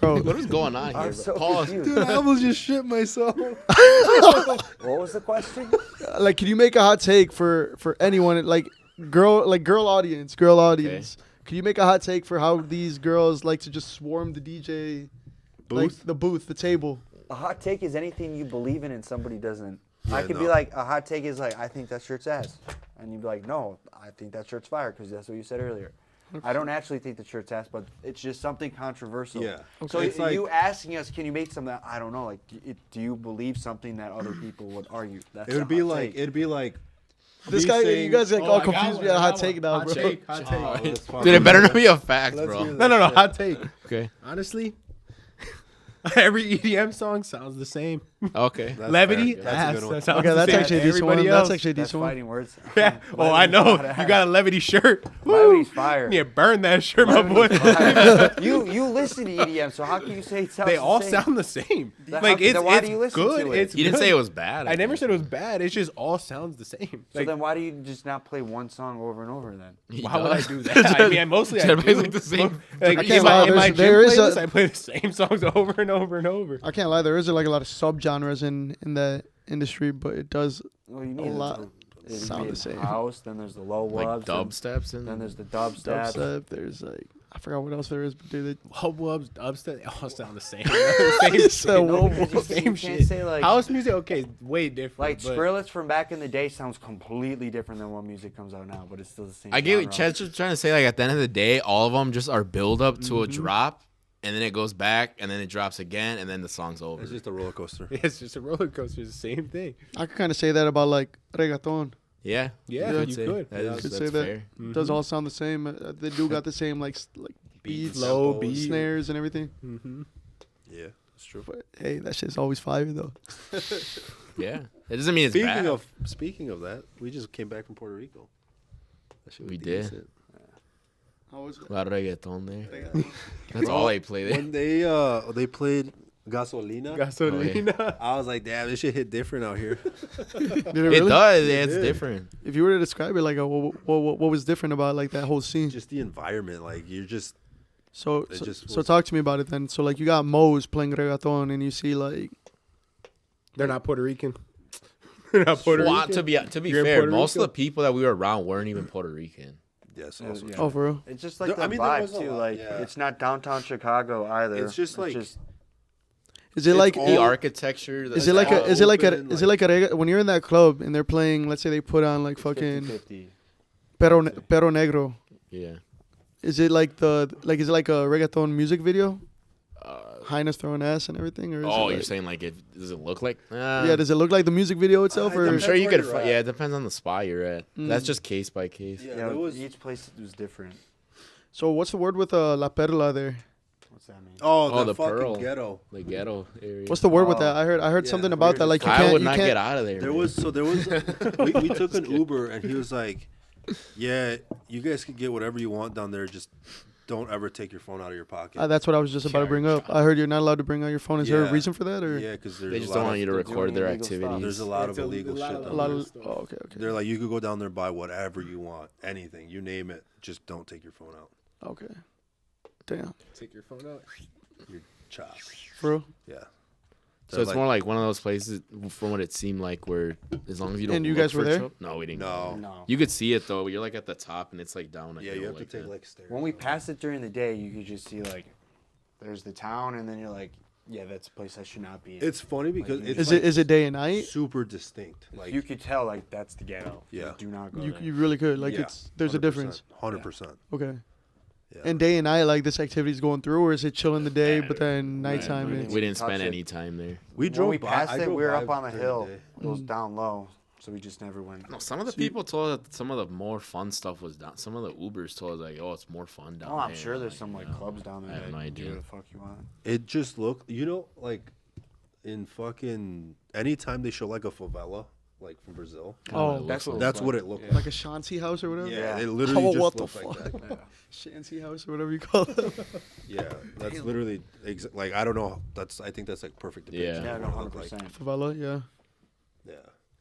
Speaker 3: bro.
Speaker 4: What is going on here?
Speaker 1: I'm so
Speaker 4: Pause.
Speaker 1: confused.
Speaker 2: I almost just shit myself.
Speaker 1: What was the question?
Speaker 3: Like, can you make a hot take for anyone like girl audience? Can you make a hot take for how these girls like to just swarm the DJ like
Speaker 2: Booth?
Speaker 3: the booth, the table?
Speaker 1: A hot take is anything you believe in and somebody doesn't. I
Speaker 2: Yeah,
Speaker 1: could be
Speaker 2: no.
Speaker 1: like, a hot take is like, I think that shirt's ass. And you'd be like, no, I think that shirt's fire because that's what you said earlier. I don't actually think the shirt's ass, but it's just something controversial.
Speaker 2: Yeah.
Speaker 1: So
Speaker 2: Okay. It's like-
Speaker 1: you asking us, can you make something? I don't know. Like, do you believe something that other people would argue? That's
Speaker 2: It
Speaker 1: a
Speaker 2: would be
Speaker 1: hot
Speaker 2: like
Speaker 1: take.
Speaker 2: it'd be like
Speaker 3: This
Speaker 2: me
Speaker 3: guy,
Speaker 2: saying-
Speaker 3: you guys like
Speaker 5: Oh,
Speaker 3: all
Speaker 5: I got
Speaker 3: confused
Speaker 5: one,
Speaker 3: me on
Speaker 5: I
Speaker 3: hot
Speaker 5: got
Speaker 3: take
Speaker 5: one.
Speaker 3: now,
Speaker 5: Hot
Speaker 3: bro.
Speaker 5: take, hot take.
Speaker 2: Oh, that's fine.
Speaker 4: Dude, it better not be a fact,
Speaker 2: Let's
Speaker 4: bro.
Speaker 2: hear
Speaker 5: No,
Speaker 2: that
Speaker 5: hot
Speaker 2: shit.
Speaker 5: take.
Speaker 4: Okay.
Speaker 5: Honestly, every EDM song sounds the same.
Speaker 4: Okay.
Speaker 2: That's
Speaker 5: Levity,
Speaker 2: fair. That's a good
Speaker 5: ass.
Speaker 2: one.
Speaker 5: That sounds
Speaker 3: Okay,
Speaker 5: the
Speaker 3: that's
Speaker 5: same
Speaker 3: actually a
Speaker 5: as
Speaker 3: decent one.
Speaker 5: everybody
Speaker 3: That's
Speaker 5: else.
Speaker 3: actually a
Speaker 1: That's
Speaker 3: decent one.
Speaker 1: fighting words.
Speaker 5: Yeah. Oh, I know.
Speaker 1: Levity's
Speaker 5: You got a Levity shirt.
Speaker 1: Levity's
Speaker 5: Woo.
Speaker 1: fire.
Speaker 5: Yeah, burn that shirt, my boy.
Speaker 1: Levity's fire. You listen to EDM, so how can you say it sounds
Speaker 5: They
Speaker 1: the
Speaker 5: all
Speaker 1: same?
Speaker 5: sound the same.
Speaker 1: Then
Speaker 5: Like
Speaker 1: how-
Speaker 5: it's
Speaker 1: then why
Speaker 5: it's
Speaker 1: do you listen
Speaker 5: good.
Speaker 1: to it?
Speaker 5: It's
Speaker 4: You didn't
Speaker 5: good.
Speaker 4: say it was bad.
Speaker 5: I never said it was bad. It just all sounds the same.
Speaker 1: So
Speaker 5: Like,
Speaker 1: then why do you just not play one song over and over then?
Speaker 5: why would I do that? I mean, mostly I
Speaker 4: Chad
Speaker 5: do.
Speaker 4: plays like the same.
Speaker 5: Like
Speaker 3: I
Speaker 5: in
Speaker 3: can't
Speaker 5: my,
Speaker 3: lie,
Speaker 5: in my
Speaker 3: there's-
Speaker 5: gym
Speaker 3: there is
Speaker 5: playlist,
Speaker 3: a-
Speaker 5: I play the same songs over and over and over.
Speaker 3: I can't lie, there is like a lot of subgenres in that industry, but it does
Speaker 1: Well, you
Speaker 3: a lot
Speaker 1: It'd
Speaker 3: sound
Speaker 1: be
Speaker 3: the same.
Speaker 1: House, then there's the low
Speaker 4: Like
Speaker 1: wubs,
Speaker 4: dubsteps
Speaker 1: then
Speaker 4: and
Speaker 1: there's the dubstep.
Speaker 3: dubstep. There's like I forgot what else there is, but dude,
Speaker 5: Hubwubs, dubstep, they all sound the same.
Speaker 3: He said
Speaker 1: No,
Speaker 3: whoa,
Speaker 1: but
Speaker 5: Same
Speaker 1: you can't
Speaker 5: shit.
Speaker 1: say like
Speaker 5: House music, okay, way different.
Speaker 1: like
Speaker 5: but
Speaker 1: Skrillex from back in the day sounds completely different than what music comes out now, but it's still the same.
Speaker 4: I get what
Speaker 1: genre.
Speaker 4: Chad's just trying to say. Like at the end of the day, all of them just are build up to a drop, and then it goes back, and then it drops again, and then the song's over.
Speaker 2: It's just a roller coaster.
Speaker 5: It's just a roller coaster. It's the same thing.
Speaker 3: I could kind of say that about like reggaeton.
Speaker 4: Yeah,
Speaker 5: Yeah,
Speaker 4: could
Speaker 5: you
Speaker 4: say.
Speaker 5: could.
Speaker 4: That is,
Speaker 3: Could
Speaker 4: that's
Speaker 3: say that.
Speaker 4: fair.
Speaker 3: Does all sound the same. They do got the same like beats,
Speaker 5: flow,
Speaker 2: tempos.
Speaker 5: beat.
Speaker 3: snares, and everything.
Speaker 5: Mm-hmm.
Speaker 2: Yeah, that's true.
Speaker 3: But hey, that shit's always fire though.
Speaker 4: Yeah, it doesn't mean it's bad.
Speaker 2: Speaking of that, we just came back from Puerto Rico. That shit was
Speaker 4: We did.
Speaker 2: decent.
Speaker 3: How was it?
Speaker 4: A lot of reggaeton there. That's all they play there.
Speaker 2: When they played Gasolina,
Speaker 5: Gasolina.
Speaker 2: I was like, damn, this shit hit different out here.
Speaker 3: Did it
Speaker 4: It
Speaker 3: really?
Speaker 4: does. Yeah, it's different.
Speaker 3: If you were to describe it, like, what was different about like that whole scene?
Speaker 2: Just the environment, like you're just
Speaker 3: So
Speaker 2: it just
Speaker 3: so
Speaker 2: was-
Speaker 3: talk to me about it then. So like you got Moe's playing reggaeton, and you see like
Speaker 5: They're not Puerto Rican. They're not Puerto
Speaker 4: Well,
Speaker 5: Rican.
Speaker 4: to be
Speaker 5: You're in
Speaker 4: fair,
Speaker 5: Puerto
Speaker 4: most of
Speaker 5: Rico?
Speaker 4: the people that we were around weren't even Puerto Rican.
Speaker 2: yes,
Speaker 1: Yeah,
Speaker 2: also
Speaker 1: yeah.
Speaker 3: oh for real.
Speaker 1: It's just like
Speaker 2: There-
Speaker 1: the
Speaker 2: I mean, there
Speaker 1: vibe
Speaker 2: was a
Speaker 1: too.
Speaker 2: lot,
Speaker 1: Like
Speaker 2: yeah.
Speaker 1: it's not downtown Chicago either.
Speaker 2: It's just like-
Speaker 3: Is it
Speaker 2: It's
Speaker 3: like
Speaker 2: all-
Speaker 4: The architecture.
Speaker 3: is it like a
Speaker 2: all
Speaker 3: is it like a
Speaker 2: open,
Speaker 3: is it like a when you're in that club and they're playing? Let's say they put on like fucking
Speaker 1: 50-50.
Speaker 3: Pero Negro.
Speaker 4: Yeah.
Speaker 3: Is it like is it like a reggaeton music video? Highness throwing ass and everything, or is
Speaker 4: Oh,
Speaker 3: it
Speaker 4: you're
Speaker 3: like,
Speaker 4: saying like it? Does it look like?
Speaker 3: yeah? Does it look like the music video itself, or
Speaker 4: I'm sure you
Speaker 2: where
Speaker 4: could.
Speaker 2: you're at.
Speaker 4: Yeah, it depends on the spot you're at.
Speaker 3: Mm.
Speaker 4: That's just case by case.
Speaker 2: Yeah,
Speaker 1: Yeah,
Speaker 2: there was.
Speaker 1: each place was different.
Speaker 3: So what's the word with La Perla there?
Speaker 1: What's that mean?
Speaker 2: Oh,
Speaker 4: the
Speaker 2: the fucking
Speaker 4: Pearl.
Speaker 2: ghetto.
Speaker 4: The ghetto area.
Speaker 3: What's the word with
Speaker 1: Oh.
Speaker 3: that? I heard
Speaker 2: Yeah,
Speaker 3: something
Speaker 1: we
Speaker 3: about
Speaker 1: were
Speaker 3: that. Like
Speaker 1: just
Speaker 3: you
Speaker 4: I
Speaker 3: can't
Speaker 4: would
Speaker 3: you
Speaker 4: not
Speaker 3: can't.
Speaker 4: get out of there.
Speaker 2: There
Speaker 4: man.
Speaker 2: was we took an Uber and he was like, "Yeah, you guys can get whatever you want down there. Just don't ever take your phone out of your pocket."
Speaker 3: That's what I was just about to bring up. I heard you're not allowed to bring out your phone. Is there a
Speaker 2: Yeah.
Speaker 3: reason for that, or
Speaker 2: Yeah, because there's
Speaker 4: They
Speaker 2: a
Speaker 4: just
Speaker 2: lot
Speaker 4: don't
Speaker 2: of,
Speaker 4: want you to
Speaker 1: they're
Speaker 4: record
Speaker 1: doing
Speaker 4: their
Speaker 1: illegal stuff.
Speaker 4: activities.
Speaker 2: there's a lot of
Speaker 5: It's
Speaker 2: illegal shit
Speaker 3: a
Speaker 2: down
Speaker 3: lot
Speaker 2: there.
Speaker 3: of? Oh, okay, okay,
Speaker 2: They're like, you could go down there buy whatever you want, anything, you name it. Just don't take your phone out.
Speaker 3: okay. Damn,
Speaker 5: Take your phone out.
Speaker 2: You're chopped.
Speaker 3: for real.
Speaker 2: Yeah.
Speaker 4: So it's more like one of those places, from what it seemed like, where as long as you don't.
Speaker 3: And you
Speaker 4: look
Speaker 3: guys were
Speaker 4: for
Speaker 3: there?
Speaker 4: trouble- No, we didn't. go
Speaker 2: No.
Speaker 4: there.
Speaker 1: No.
Speaker 4: You could see it though. You're like at the top, and it's like down. a
Speaker 2: Yeah,
Speaker 4: hill
Speaker 2: you have to
Speaker 4: like
Speaker 2: take
Speaker 4: that.
Speaker 2: like stairs.
Speaker 1: When we passed it during the day, you could just see like, there's the town, and then you're like, yeah, that's a place I should not be in.
Speaker 2: It's funny because
Speaker 1: Like,
Speaker 2: it's
Speaker 3: Is
Speaker 2: like
Speaker 3: it day and night?
Speaker 2: super distinct. Like
Speaker 1: you could tell like that's the ghetto.
Speaker 2: Yeah.
Speaker 1: Like, do not go
Speaker 3: You
Speaker 1: there.
Speaker 3: you really could. Like
Speaker 2: yeah,
Speaker 3: there's a difference.
Speaker 2: 100%.
Speaker 3: Okay.
Speaker 2: Yeah.
Speaker 3: And day and night, like this activity's going through, or is it chill in the day, but then
Speaker 1: Right,
Speaker 3: nighttime
Speaker 1: right.
Speaker 3: it's
Speaker 4: We didn't
Speaker 1: Touch
Speaker 4: spend
Speaker 1: it.
Speaker 4: any time there.
Speaker 2: We
Speaker 1: When
Speaker 2: drove
Speaker 1: we
Speaker 2: by.
Speaker 1: passed
Speaker 2: I
Speaker 1: it,
Speaker 2: drove
Speaker 1: we were
Speaker 2: by
Speaker 1: up on a
Speaker 2: during
Speaker 1: hill.
Speaker 2: the day.
Speaker 1: It was down low, so we just never went.
Speaker 4: No, some of the people told us that some of the more fun stuff was down. Some of the Ubers told us like, "Oh, it's more fun down
Speaker 1: Oh,
Speaker 4: there."
Speaker 1: I'm sure there's some
Speaker 4: you
Speaker 1: like
Speaker 4: know.
Speaker 1: clubs down there.
Speaker 4: I have
Speaker 1: that
Speaker 4: no
Speaker 1: you can do
Speaker 4: idea.
Speaker 1: what the fuck you want.
Speaker 2: It just looked, like in fucking anytime they show like a favela, like from Brazil,
Speaker 4: Kinda what
Speaker 3: Oh,
Speaker 4: it looks
Speaker 1: that's what
Speaker 4: like.
Speaker 2: that's what it looked
Speaker 1: Yeah.
Speaker 2: like.
Speaker 3: like a shanty house or whatever.
Speaker 2: Yeah, it
Speaker 3: Oh,
Speaker 2: literally just
Speaker 3: what the
Speaker 2: looked like
Speaker 3: fuck?
Speaker 2: that.
Speaker 3: Shanty house or whatever you call it.
Speaker 2: Yeah, that's literally like I don't know. I think that's like perfect depiction.
Speaker 4: Yeah.
Speaker 2: of
Speaker 1: Yeah,
Speaker 2: what
Speaker 1: no,
Speaker 2: it looked
Speaker 1: 100%.
Speaker 2: like.
Speaker 3: Favela, yeah.
Speaker 2: Yeah,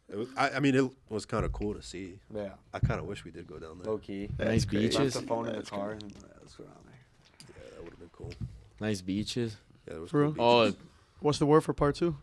Speaker 2: it was, I mean it was kind of cool to see.
Speaker 1: Yeah,
Speaker 2: I kind of wish we did go down there.
Speaker 1: low key.
Speaker 4: Nice
Speaker 1: Left
Speaker 4: beaches.
Speaker 1: the phone in the car. And, let's go down there.
Speaker 2: Yeah, that would have been cool.
Speaker 4: Nice beaches.
Speaker 2: Yeah, there was
Speaker 3: For
Speaker 2: cool
Speaker 3: real?
Speaker 2: beaches.
Speaker 4: Oh,
Speaker 3: What's the word for part 2?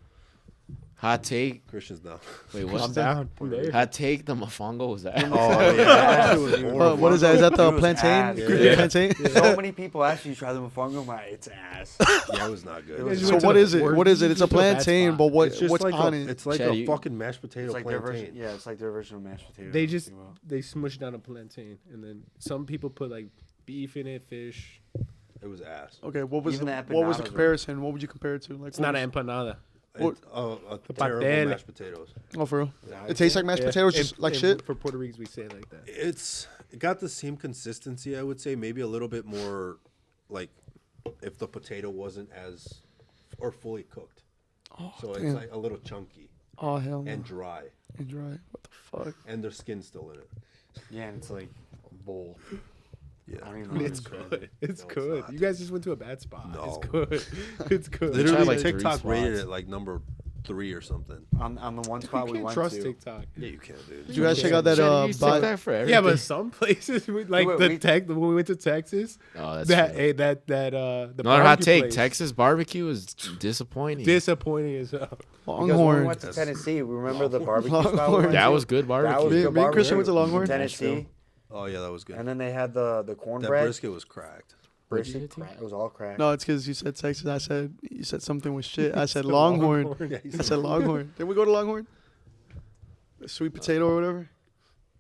Speaker 4: hot take.
Speaker 2: Christian's down.
Speaker 4: Wait,
Speaker 5: I'm
Speaker 4: what's that?
Speaker 5: down. There.
Speaker 4: Hot take. The mofongo was that?
Speaker 2: Oh yeah, that shit was
Speaker 1: Dude,
Speaker 2: horrible.
Speaker 3: What is that? Is that the
Speaker 1: It was
Speaker 3: plantain?
Speaker 1: ass.
Speaker 3: Creepy
Speaker 2: Yeah.
Speaker 3: plantain?
Speaker 1: So many people actually try the mofongo. It's ass.
Speaker 2: Yeah, it was not good.
Speaker 1: It was-
Speaker 5: You
Speaker 3: So
Speaker 5: went to
Speaker 3: what
Speaker 5: the
Speaker 3: is it?
Speaker 5: worst-
Speaker 3: What is it? It's a
Speaker 5: you went to a bad
Speaker 3: plantain,
Speaker 5: spot.
Speaker 3: but what
Speaker 2: It's just
Speaker 3: what's
Speaker 2: like
Speaker 3: on
Speaker 2: a,
Speaker 3: it?
Speaker 2: it's like
Speaker 4: Chad,
Speaker 2: a
Speaker 4: you-
Speaker 2: fucking mashed potato
Speaker 1: It's like their
Speaker 2: plantain.
Speaker 1: version. Yeah, it's like their version of mashed potatoes.
Speaker 5: They
Speaker 1: if
Speaker 5: just
Speaker 1: you will.
Speaker 5: they smush down a plantain, and then some people put like beef in it, fish.
Speaker 2: It was ass.
Speaker 3: Okay, what was
Speaker 1: Even
Speaker 3: the,
Speaker 1: the
Speaker 3: what was the
Speaker 1: empanadas are-
Speaker 3: comparison? What would you compare it to? Like
Speaker 5: It's
Speaker 3: what
Speaker 5: not
Speaker 3: was-
Speaker 5: an empanada.
Speaker 3: What-
Speaker 2: It's a
Speaker 5: The
Speaker 2: terrible
Speaker 5: patel.
Speaker 2: mashed potatoes.
Speaker 3: Oh, for real?
Speaker 1: Yeah,
Speaker 3: It tastes like mashed potatoes,
Speaker 5: Yeah,
Speaker 3: just like
Speaker 5: and
Speaker 3: shit.
Speaker 5: For Puerto Ricans, we say it like that.
Speaker 2: It got the same consistency, I would say, maybe a little bit more like if the potato wasn't as or fully cooked. So it's
Speaker 3: damn.
Speaker 2: like a little chunky
Speaker 3: Oh hell no.
Speaker 2: and dry,
Speaker 3: And dry. What the fuck?
Speaker 2: and their skin's still in it.
Speaker 1: Yeah, and it's like a bowl.
Speaker 2: Yeah,
Speaker 1: I don't even know.
Speaker 5: It's
Speaker 1: how to describe
Speaker 5: good.
Speaker 1: it.
Speaker 5: It's
Speaker 2: No, it's
Speaker 5: good.
Speaker 2: not.
Speaker 5: You guys just went to a bad spot.
Speaker 2: No.
Speaker 5: It's good. It's good.
Speaker 4: tried,
Speaker 2: literally
Speaker 4: like, 3
Speaker 2: TikTok rated
Speaker 4: spots.
Speaker 2: it like number 3 or something.
Speaker 1: On the one spot
Speaker 5: You
Speaker 1: we
Speaker 5: can't
Speaker 1: went
Speaker 5: trust
Speaker 1: to.
Speaker 5: TikTok.
Speaker 2: Yeah, you can, dude.
Speaker 3: Did you guys check out that
Speaker 4: Chad, you use
Speaker 3: bi-
Speaker 4: TikTok for
Speaker 5: Yeah,
Speaker 4: everything.
Speaker 5: but some places, like
Speaker 1: Wait,
Speaker 5: the
Speaker 1: we-
Speaker 5: tech when we went to Texas,
Speaker 4: Oh, that's
Speaker 5: that
Speaker 4: true.
Speaker 5: the
Speaker 4: Another hot
Speaker 5: barbecue
Speaker 4: take.
Speaker 5: place,
Speaker 4: Texas barbecue is disappointing.
Speaker 5: disappointing as hell.
Speaker 1: Because when we
Speaker 3: Longhorn.
Speaker 1: went to Tennessee, remember the barbecue spot we
Speaker 3: Longhorn.
Speaker 1: went
Speaker 4: that
Speaker 1: to?
Speaker 4: was good barbecue.
Speaker 1: That was
Speaker 3: Me-
Speaker 1: good
Speaker 3: me and Christian
Speaker 1: barbecue.
Speaker 3: went to Longhorn.
Speaker 1: Tennessee,
Speaker 2: Oh yeah, that was good.
Speaker 1: and then they had the
Speaker 2: That
Speaker 1: cornbread.
Speaker 2: brisket was cracked.
Speaker 1: Brisket, it was all cracked.
Speaker 3: No, it's because you said Texas. I said you said something with shit. I said Longhorn. I said Longhorn. Did we go to Longhorn? The sweet potato or whatever.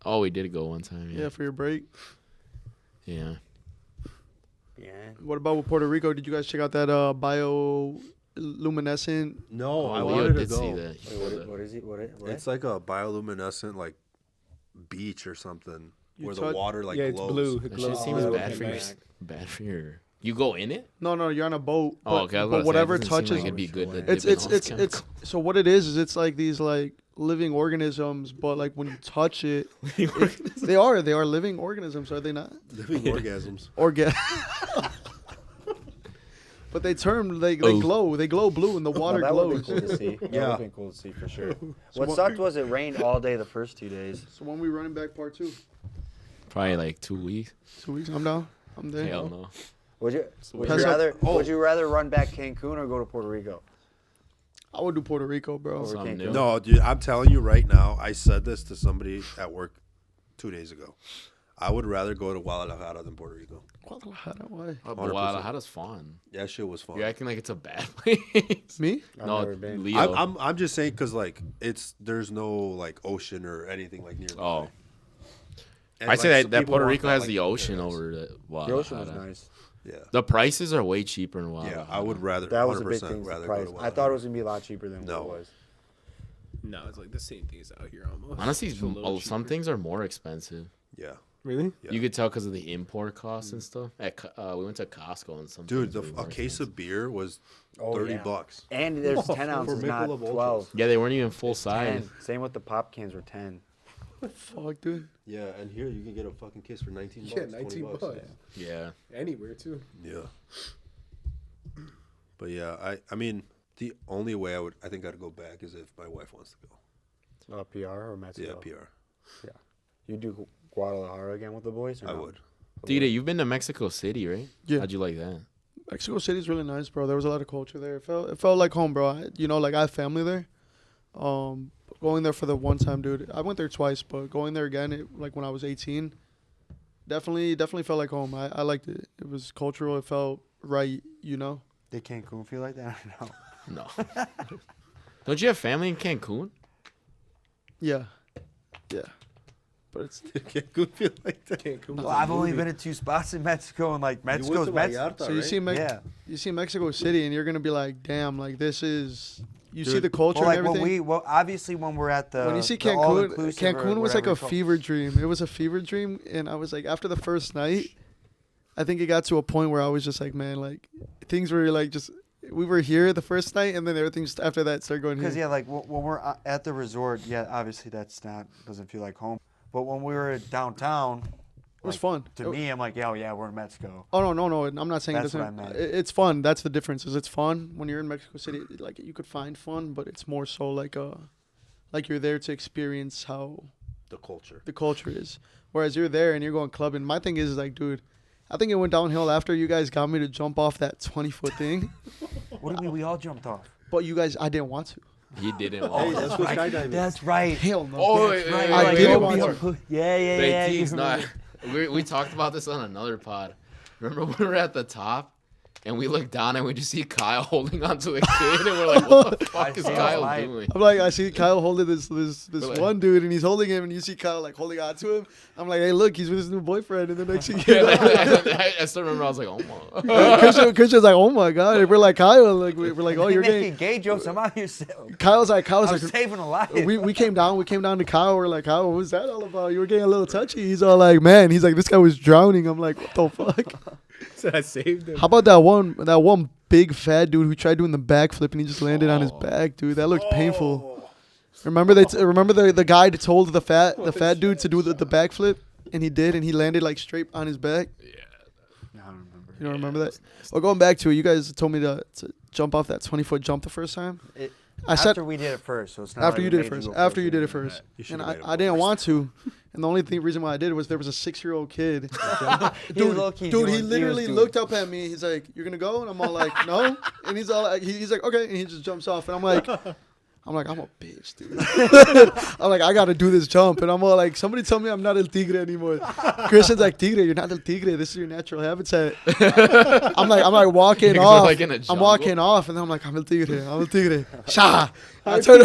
Speaker 4: Oh, we did go one time.
Speaker 3: Yeah,
Speaker 4: Yeah.
Speaker 3: for your break.
Speaker 4: Yeah.
Speaker 1: Yeah.
Speaker 3: What about with Puerto Rico? Did you guys check out that bioluminescent?
Speaker 2: No, I
Speaker 4: Leo
Speaker 2: wanted to
Speaker 4: did see
Speaker 2: go.
Speaker 4: that. He
Speaker 1: Wait,
Speaker 4: said
Speaker 1: what is it? What?
Speaker 2: It's like a bioluminescent like beach or something
Speaker 3: You
Speaker 2: where the
Speaker 3: touch-
Speaker 2: water like
Speaker 5: yeah,
Speaker 2: glows.
Speaker 5: it's blue. It
Speaker 4: that
Speaker 5: glows
Speaker 4: shit seems
Speaker 5: blue.
Speaker 4: bad for your. Bad for your. You go in it?
Speaker 3: No, you're on a boat.
Speaker 4: Oh,
Speaker 3: But,
Speaker 4: okay. I was
Speaker 3: but
Speaker 4: about to say,
Speaker 3: whatever
Speaker 4: it doesn't seem
Speaker 3: touches,
Speaker 4: like it'd be good. To
Speaker 3: it's
Speaker 4: dip in
Speaker 3: it's
Speaker 4: those
Speaker 3: it's
Speaker 4: chemicals.
Speaker 3: it's. So what it is it's like these like living organisms, but like when you touch it, they are living organisms, are they not?
Speaker 2: Living orgasms.
Speaker 3: But they glow blue, and the water
Speaker 1: that would be
Speaker 3: glows.
Speaker 1: cool to see. That
Speaker 2: Yeah.
Speaker 1: would have been cool to see for sure.
Speaker 3: So
Speaker 1: What
Speaker 3: what-
Speaker 1: sucked was it rained all day the first 2 days.
Speaker 3: So when we running back part 2?
Speaker 4: Probably like 2 weeks.
Speaker 3: 2 weeks. I'm down. I'm there.
Speaker 4: Hell no.
Speaker 1: Would you
Speaker 3: Pass up-
Speaker 1: would you rather run back Cancun or go to Puerto Rico?
Speaker 3: I would do Puerto Rico, bro.
Speaker 1: Over
Speaker 4: Something
Speaker 1: Cancun.
Speaker 4: new.
Speaker 2: No, dude, I'm telling you right now. I said this to somebody at work 2 days ago. I would rather go to Guadalajara than Puerto Rico.
Speaker 3: Guadalajara, why?
Speaker 4: Oh,
Speaker 2: 100%.
Speaker 4: Guadalajara's fun.
Speaker 2: That shit was fun.
Speaker 4: You're acting like it's a bad place.
Speaker 3: Me?
Speaker 1: I've
Speaker 4: No,
Speaker 1: never been.
Speaker 4: Leo.
Speaker 2: I'm just saying because like there's no like ocean or anything like nearby.
Speaker 4: Oh.
Speaker 2: And,
Speaker 4: I say
Speaker 2: like,
Speaker 4: that,
Speaker 2: some
Speaker 4: that
Speaker 2: people
Speaker 4: Puerto
Speaker 2: want
Speaker 4: Rico
Speaker 2: that,
Speaker 4: has
Speaker 2: like,
Speaker 4: the ocean
Speaker 2: paradise.
Speaker 4: over the
Speaker 1: The
Speaker 4: Guadalajara.
Speaker 1: ocean was nice.
Speaker 2: Yeah,
Speaker 4: The prices are way cheaper in Guadalajara.
Speaker 2: yeah. I would rather.
Speaker 1: That was a
Speaker 2: 100%
Speaker 1: big thing.
Speaker 2: Rather
Speaker 1: The
Speaker 2: go
Speaker 1: price.
Speaker 2: to
Speaker 1: I thought it was gonna be a lot cheaper than
Speaker 2: No.
Speaker 1: what it was.
Speaker 5: No, it's like the same thing as out here almost.
Speaker 4: Honestly,
Speaker 5: Just a little
Speaker 4: some
Speaker 5: cheaper.
Speaker 4: things are more expensive.
Speaker 2: Yeah,
Speaker 5: Really?
Speaker 2: yeah.
Speaker 4: You could tell because of the import costs and stuff. We went to Costco and some.
Speaker 2: Dude,
Speaker 4: things were
Speaker 2: a
Speaker 4: more
Speaker 2: case
Speaker 4: expensive.
Speaker 2: of beer was
Speaker 1: Oh,
Speaker 2: $30.
Speaker 1: yeah. And there's 10 ounces, not
Speaker 2: Michelob Ultras.
Speaker 1: 12.
Speaker 4: Yeah, they weren't even full size.
Speaker 1: 10. Same with the pop cans were 10.
Speaker 3: Fuck, dude.
Speaker 2: Yeah, and here you can get a fucking case for 19 bucks.
Speaker 5: Yeah,
Speaker 2: 20
Speaker 5: 19 bucks.
Speaker 4: Yeah.
Speaker 5: Anywhere too.
Speaker 2: Yeah. But yeah, I mean, the only way I think I'd go back is if my wife wants to go.
Speaker 1: PR or Mexico?
Speaker 2: Yeah, PR.
Speaker 1: You do Guadalajara again with the boys? Or
Speaker 2: I
Speaker 1: no?
Speaker 2: would.
Speaker 4: Tigre, you've been to Mexico City, right?
Speaker 3: Yeah.
Speaker 4: How'd you like that?
Speaker 3: Mexico City's really nice, bro. There was a lot of culture there. It felt like home, bro. I have family there. Going there for the one time, dude. I went there twice, but going there again, like when I was 18, definitely felt like home. I liked it. It was cultural. It felt right,
Speaker 1: Did Cancun feel like that? No.
Speaker 4: No. Don't you have family in Cancun?
Speaker 3: Yeah. But it's
Speaker 2: Good feel like that.
Speaker 5: Cancun.
Speaker 1: Well, I've only been to 2 spots in Mexico, and like Mexico's Mexico.
Speaker 3: so you see
Speaker 1: Yeah.
Speaker 3: you see Mexico City, and you're gonna be like, damn, like this is. You see
Speaker 2: Dude,
Speaker 3: the culture
Speaker 1: Well, like
Speaker 3: and everything.
Speaker 1: obviously when we're at the
Speaker 3: When you see
Speaker 1: the
Speaker 3: Cancun,
Speaker 1: all-inclusive or
Speaker 3: Cancun was like
Speaker 1: whatever
Speaker 3: a
Speaker 1: it's called.
Speaker 3: fever dream. It was a fever dream, and I was like, after the first night, I think it got to a point where I was just like, man, like things were like just. We were here the first night, and then everything just after that started going here.
Speaker 1: Because yeah, like when we're at the resort, yeah, obviously doesn't feel like home. But when we were downtown,
Speaker 3: It was fun.
Speaker 1: To me, I'm like, yeah, we're in Mexico.
Speaker 3: Oh no! I'm not saying
Speaker 1: That's
Speaker 3: it
Speaker 1: what
Speaker 3: doesn't.
Speaker 1: I meant.
Speaker 3: It's fun. That's the difference. Is it's fun when you're in Mexico City. Like you could find fun, but it's more so like you're there to experience how
Speaker 2: The culture.
Speaker 3: the culture is. Whereas you're there and you're going clubbing. My thing is like, dude, I think it went downhill after you guys got me to jump off that 20-foot thing.
Speaker 1: What do you mean? We all jumped off.
Speaker 3: But you guys, I didn't want to.
Speaker 4: He didn't.
Speaker 2: Hey, that's what skydiving.
Speaker 1: That's right.
Speaker 3: Hell no.
Speaker 4: Oh,
Speaker 1: That's
Speaker 4: wait,
Speaker 1: right.
Speaker 4: wait,
Speaker 3: I
Speaker 4: wait,
Speaker 3: didn't
Speaker 4: wait,
Speaker 3: want
Speaker 4: wait.
Speaker 3: to.
Speaker 1: Yeah.
Speaker 4: Wait,
Speaker 1: you
Speaker 4: T's not.
Speaker 1: remember.
Speaker 4: We talked about this on another pod. Remember when we were at the top and we looked down and we just see Kyle holding onto the kid and we're like, what the fuck is
Speaker 1: saved
Speaker 4: Kyle
Speaker 1: my life.
Speaker 4: doing?
Speaker 3: I'm like, I see Kyle holding this
Speaker 4: like-
Speaker 3: one dude, and he's holding him, and you see Kyle like holding on to him. I'm like, hey, look, he's with his new boyfriend, and the next thing you know,
Speaker 4: I still remember I was like, oh my.
Speaker 3: Christian's like, oh my god, and we're like, Kyle, like we're like, oh, you're
Speaker 1: making
Speaker 3: getting.
Speaker 1: gay jokes. I'm out here.
Speaker 3: Kyle's
Speaker 1: I'm
Speaker 3: like,
Speaker 1: saving a life.
Speaker 3: we came down to Kyle. We're like, Kyle, what was that all about? You were getting a little touchy. He's all like, man, he's like, this guy was drowning. I'm like, what the fuck?
Speaker 5: So I saved him.
Speaker 3: How about that one big fat dude who tried doing the backflip and he just landed on his back, dude? That looked painful. Remember the guy that told the fat dude to do the backflip, and he did, and he landed like straight on his back.
Speaker 1: No, I don't remember.
Speaker 3: You don't remember that? Well, going back to it, you guys told me to jump off that 20-foot jump the first time. I said
Speaker 1: After we did it first, so it's not
Speaker 3: after
Speaker 1: like
Speaker 3: you
Speaker 1: we
Speaker 3: did it
Speaker 1: made
Speaker 3: first.
Speaker 1: go
Speaker 3: After you
Speaker 1: first.
Speaker 3: did it first,
Speaker 2: You should've
Speaker 3: and
Speaker 2: made him
Speaker 3: I
Speaker 2: go
Speaker 3: didn't
Speaker 2: first.
Speaker 3: want to. And the only reason why I did was there was a 6-year-old kid.
Speaker 1: He was low-key
Speaker 3: Dude,
Speaker 1: doing-
Speaker 3: he literally
Speaker 1: was
Speaker 3: looked up at me. He's like, "You're gonna go?" And I'm all like, "No." And he's all like, he's like, "Okay." And he just jumps off. And I'm like, I'm a bitch, dude. I'm like, I gotta do this jump. And I'm all like, somebody tell me I'm not El Tigre anymore. Christian's like, Tigre, you're not El Tigre. This is your natural habitat. I'm like walking
Speaker 4: Niggas are
Speaker 3: off.
Speaker 4: like in a
Speaker 3: I'm
Speaker 4: jungle.
Speaker 3: walking off, and then I'm like, I'm El Tigre. Sha. I turn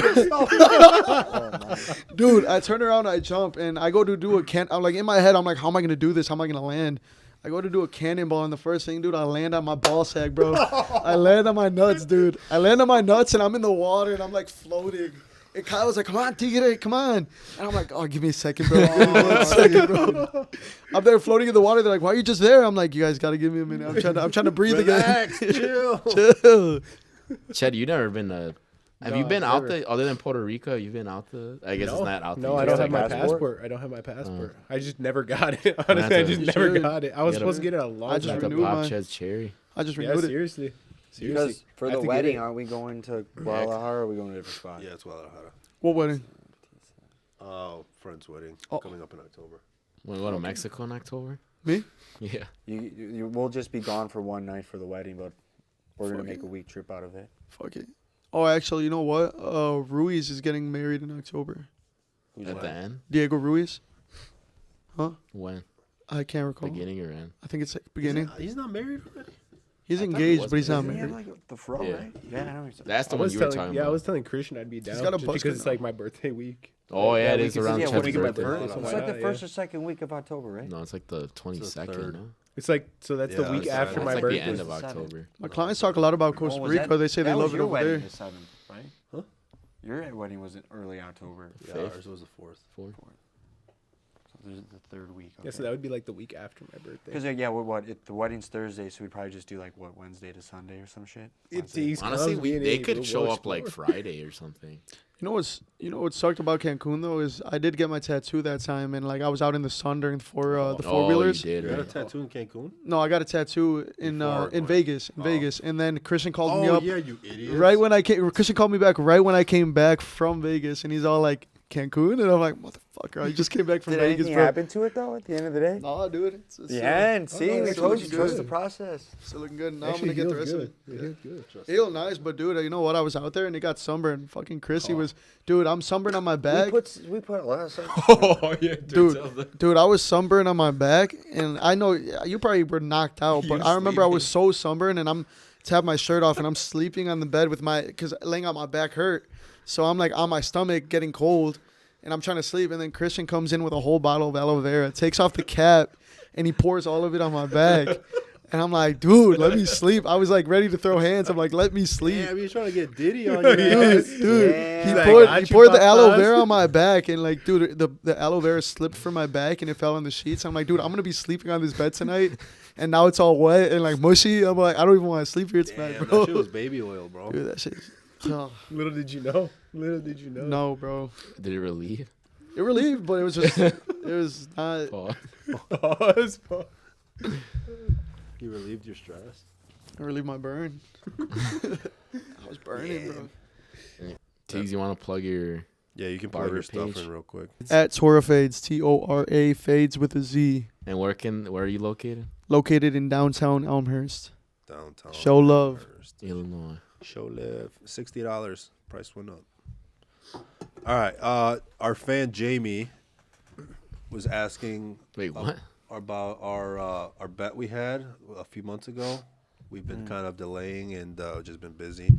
Speaker 3: Dude, I turn around, I jump, and I go to do a I'm like, in my head, I'm like, how am I gonna do this? How am I gonna land? I go to do a cannonball, and the first thing, dude, I land on my ball sack, bro. I land on my nuts, dude. I land on my nuts, and I'm in the water, and I'm like floating. And Kyle was like, come on, Tigre, come on. And I'm like, oh, give me a second, bro. Give me 1 second, bro. I'm there floating in the water. They're like, why are you just there? I'm like, you guys got to give me a minute. I'm trying to breathe
Speaker 2: Relax,
Speaker 3: again.
Speaker 2: chill.
Speaker 3: Chill.
Speaker 4: Ched, you never been to. Have
Speaker 5: No,
Speaker 4: you been
Speaker 5: I've
Speaker 4: out
Speaker 5: never.
Speaker 4: there other than Puerto Rico? You've been out the. I guess it's not out there.
Speaker 5: No, I
Speaker 4: You
Speaker 5: don't
Speaker 4: just
Speaker 5: have my
Speaker 4: got
Speaker 5: passport. I don't have my passport. I just never got it. Honestly, I
Speaker 4: to-
Speaker 5: just
Speaker 3: You
Speaker 5: never
Speaker 3: should.
Speaker 5: got it. I was
Speaker 4: You
Speaker 5: supposed to
Speaker 4: gotta-
Speaker 5: get it a long
Speaker 3: I just
Speaker 4: Like
Speaker 5: time
Speaker 4: the
Speaker 3: renewed
Speaker 5: ago.
Speaker 4: pop
Speaker 3: mine.
Speaker 4: Ched's cherry.
Speaker 3: I just
Speaker 5: Yeah,
Speaker 3: renewed it.
Speaker 5: seriously.
Speaker 1: Because for
Speaker 5: I
Speaker 1: the
Speaker 5: have to get
Speaker 1: wedding,
Speaker 5: it.
Speaker 1: aren't we going to Guadalajara or are we going to a different spot?
Speaker 2: Yeah, it's Guadalajara.
Speaker 3: What wedding?
Speaker 2: Friend's wedding
Speaker 3: Oh.
Speaker 2: coming up in October.
Speaker 4: Want to go to Mexico in October?
Speaker 3: Me?
Speaker 4: Yeah.
Speaker 1: We'll just be gone for one night for the wedding, but we're going
Speaker 3: Fuck
Speaker 1: to make
Speaker 3: it.
Speaker 1: a week trip out of it.
Speaker 3: Fuck it. Oh, actually, you know what? Ruiz is getting married in October.
Speaker 1: Who's
Speaker 4: At
Speaker 1: that?
Speaker 4: the end?
Speaker 3: Diego Ruiz?
Speaker 4: When?
Speaker 3: I can't recall.
Speaker 4: Beginning or end?
Speaker 3: I think it's like beginning.
Speaker 2: He's not married already?
Speaker 3: He's
Speaker 4: I thought he
Speaker 3: engaged,
Speaker 4: was
Speaker 3: but he's not
Speaker 1: Doesn't he have
Speaker 3: married.
Speaker 1: like the fro,
Speaker 4: Yeah.
Speaker 1: right? Yeah, I know. What you're
Speaker 4: That's the
Speaker 5: I
Speaker 4: one
Speaker 5: was
Speaker 4: you were
Speaker 5: telling,
Speaker 4: talking
Speaker 5: yeah, I
Speaker 4: about.
Speaker 5: was telling Christian I'd be down
Speaker 3: got a
Speaker 5: just
Speaker 3: bus
Speaker 5: because it's
Speaker 3: going
Speaker 5: like my birthday week.
Speaker 4: Oh, yeah, it
Speaker 5: we
Speaker 4: is
Speaker 5: could-
Speaker 4: around
Speaker 5: yeah,
Speaker 4: Ched's
Speaker 5: when you get my
Speaker 4: birthday.
Speaker 5: birthday,
Speaker 1: It's
Speaker 5: something
Speaker 1: like
Speaker 5: like
Speaker 1: the
Speaker 5: that,
Speaker 1: first
Speaker 5: yeah.
Speaker 1: or second week of October, right?
Speaker 4: No, it's like the 22nd,
Speaker 2: third.
Speaker 4: no?
Speaker 5: It's like so that's
Speaker 2: Yeah,
Speaker 5: the week
Speaker 2: it's
Speaker 5: after
Speaker 2: like
Speaker 5: my
Speaker 4: It's like
Speaker 5: birthday.
Speaker 4: the end of
Speaker 1: It's the
Speaker 4: October.
Speaker 3: My clients talk a lot about Costa
Speaker 1: Oh, was
Speaker 3: Rica.
Speaker 1: that-
Speaker 3: They say they
Speaker 1: that
Speaker 3: love
Speaker 1: was
Speaker 3: it
Speaker 1: your
Speaker 3: over
Speaker 1: wedding,
Speaker 3: there.
Speaker 1: the 7th, right?
Speaker 2: Huh?
Speaker 1: Your wedding was in early October.
Speaker 2: Yeah,
Speaker 4: Fifth?
Speaker 2: ours was the 4th.
Speaker 1: So there's the third week.
Speaker 5: Yeah, so that would be like the week after my birthday.
Speaker 1: Because the wedding's Thursday, so we'd probably just do like what, Wednesday to Sunday or some shit.
Speaker 5: It's
Speaker 1: Wednesday.
Speaker 5: easy.
Speaker 4: Honestly,
Speaker 5: Comes in,
Speaker 4: they
Speaker 5: we'll
Speaker 4: could show up like
Speaker 5: explore.
Speaker 4: Friday or something.
Speaker 3: You know what sucked about Cancun though is I did get my tattoo that time, and like I was out in the sun during the four
Speaker 4: Oh,
Speaker 3: wheelers.
Speaker 4: you did,
Speaker 2: You got a
Speaker 4: right?
Speaker 2: tattoo in Cancun?
Speaker 3: No, I got a tattoo in
Speaker 2: Before
Speaker 3: in
Speaker 2: what?
Speaker 3: Vegas,
Speaker 2: Oh.
Speaker 3: Vegas, and then Christian called me
Speaker 2: Oh,
Speaker 3: up
Speaker 2: yeah, you idiot.
Speaker 3: right when I came. Christian called me back right when I came back from Vegas, and he's all like Cancun, and I'm like, motherfucker, I just came back from
Speaker 1: Did
Speaker 3: Vegas,
Speaker 1: anything
Speaker 3: bro.
Speaker 1: happen to it though? At the end of the day?
Speaker 3: Nah, dude. It's
Speaker 1: Yeah, and see,
Speaker 3: no,
Speaker 1: we
Speaker 3: it's
Speaker 1: told
Speaker 3: looking
Speaker 1: you, trust
Speaker 3: good.
Speaker 1: the process.
Speaker 3: Still looking good. Now
Speaker 5: Actually,
Speaker 3: I'm gonna get the
Speaker 5: heals
Speaker 3: rest of
Speaker 5: good.
Speaker 3: it.
Speaker 5: It heals good.
Speaker 3: It healed nice, but dude, you know what? I was out there and it got sunburned. Fucking Chrissy was, dude. I'm sunburned on my back.
Speaker 1: We put a lot of stuff.
Speaker 4: Oh, yeah,
Speaker 3: Dude, I was sunburned on my back, and I know you probably were knocked out, but I remember I was so sunburned, and I'm to have my shirt off, and I'm sleeping on the bed with because laying on my back hurt, so I'm like on my stomach getting cold, and I'm trying to sleep, and then Christian comes in with a whole bottle of aloe vera, takes off the cap, and he pours all of it on my back. And I'm like, dude, let me sleep. I was like ready to throw hands. I'm like, let me sleep.
Speaker 2: Damn, you're trying to get Diddy on your
Speaker 3: Dude,
Speaker 2: ass.
Speaker 3: dude,
Speaker 1: Damn.
Speaker 3: he
Speaker 1: Like,
Speaker 3: poured,
Speaker 2: got
Speaker 3: he
Speaker 2: you,
Speaker 3: poured the aloe
Speaker 2: papas.
Speaker 3: vera on my back, and like, dude, the aloe vera slipped from my back and it fell on the sheets. I'm like, dude, I'm gonna be sleeping on this bed tonight, and now it's all wet and like mushy. I'm like, I don't even want to sleep here tonight,
Speaker 2: Damn,
Speaker 3: bro.
Speaker 2: that shit was baby oil, bro.
Speaker 3: Dude, that shit. Oh,
Speaker 5: Little did you know. Little did you know.
Speaker 3: no, bro.
Speaker 4: Did it relieve?
Speaker 3: It relieved, but it was just, it was not.
Speaker 4: Pause.
Speaker 5: Pause.
Speaker 2: You relieved your stress.
Speaker 3: It relieved my burn. I was burning, bro.
Speaker 4: Tiggs, you want to plug your...
Speaker 2: Yeah, you can plug
Speaker 4: Barber
Speaker 2: your stuff
Speaker 4: page.
Speaker 2: in real quick.
Speaker 3: At Tora Fades, Tora Fades with a Z,
Speaker 4: And where are you located?
Speaker 3: located in downtown Elmhurst.
Speaker 2: Downtown.
Speaker 3: Show love.
Speaker 4: Illinois.
Speaker 2: Show love. $60. Price went up. All right. Our fan Jamie was asking
Speaker 4: Wait, what?
Speaker 2: about our bet we had a few months ago. We've been kind of delaying and just been busy.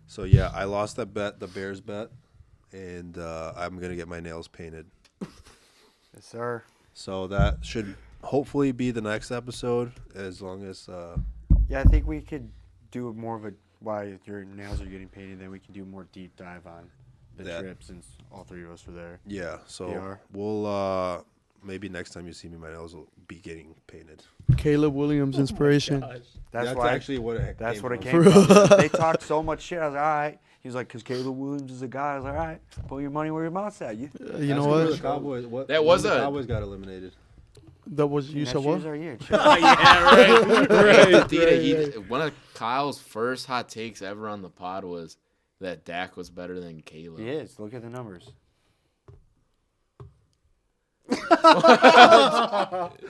Speaker 2: So yeah, I lost that bet, the Bears bet, and I'm gonna get my nails painted.
Speaker 1: Yes, sir.
Speaker 2: So that should hopefully be the next episode, as long as
Speaker 1: Yeah, I think we could do more of a while your nails are getting painted. Then we can do more deep dive on the
Speaker 2: That.
Speaker 1: trip since all three of us were there.
Speaker 2: yeah. So
Speaker 1: PR.
Speaker 2: we'll maybe next time you see me, my nails will be getting painted.
Speaker 3: Caleb Williams inspiration.
Speaker 1: That's why.
Speaker 2: actually what it
Speaker 1: That's
Speaker 2: came
Speaker 1: what it
Speaker 2: from.
Speaker 1: came from. They talked so much shit. I was like, all right. He was like, because Caleb Williams is a guy. I was like, all right, put your money where your mouth's at. You.
Speaker 3: You know
Speaker 2: That's when
Speaker 3: what?
Speaker 2: the Cowboys,
Speaker 4: That was
Speaker 2: when the
Speaker 4: a-
Speaker 2: Cowboys got eliminated.
Speaker 3: That was you
Speaker 1: Next
Speaker 3: said what?
Speaker 1: year's our year.
Speaker 4: One of Kyle's first hot takes ever on the pod was that Dak was better than Caleb.
Speaker 1: He is. Look at the numbers.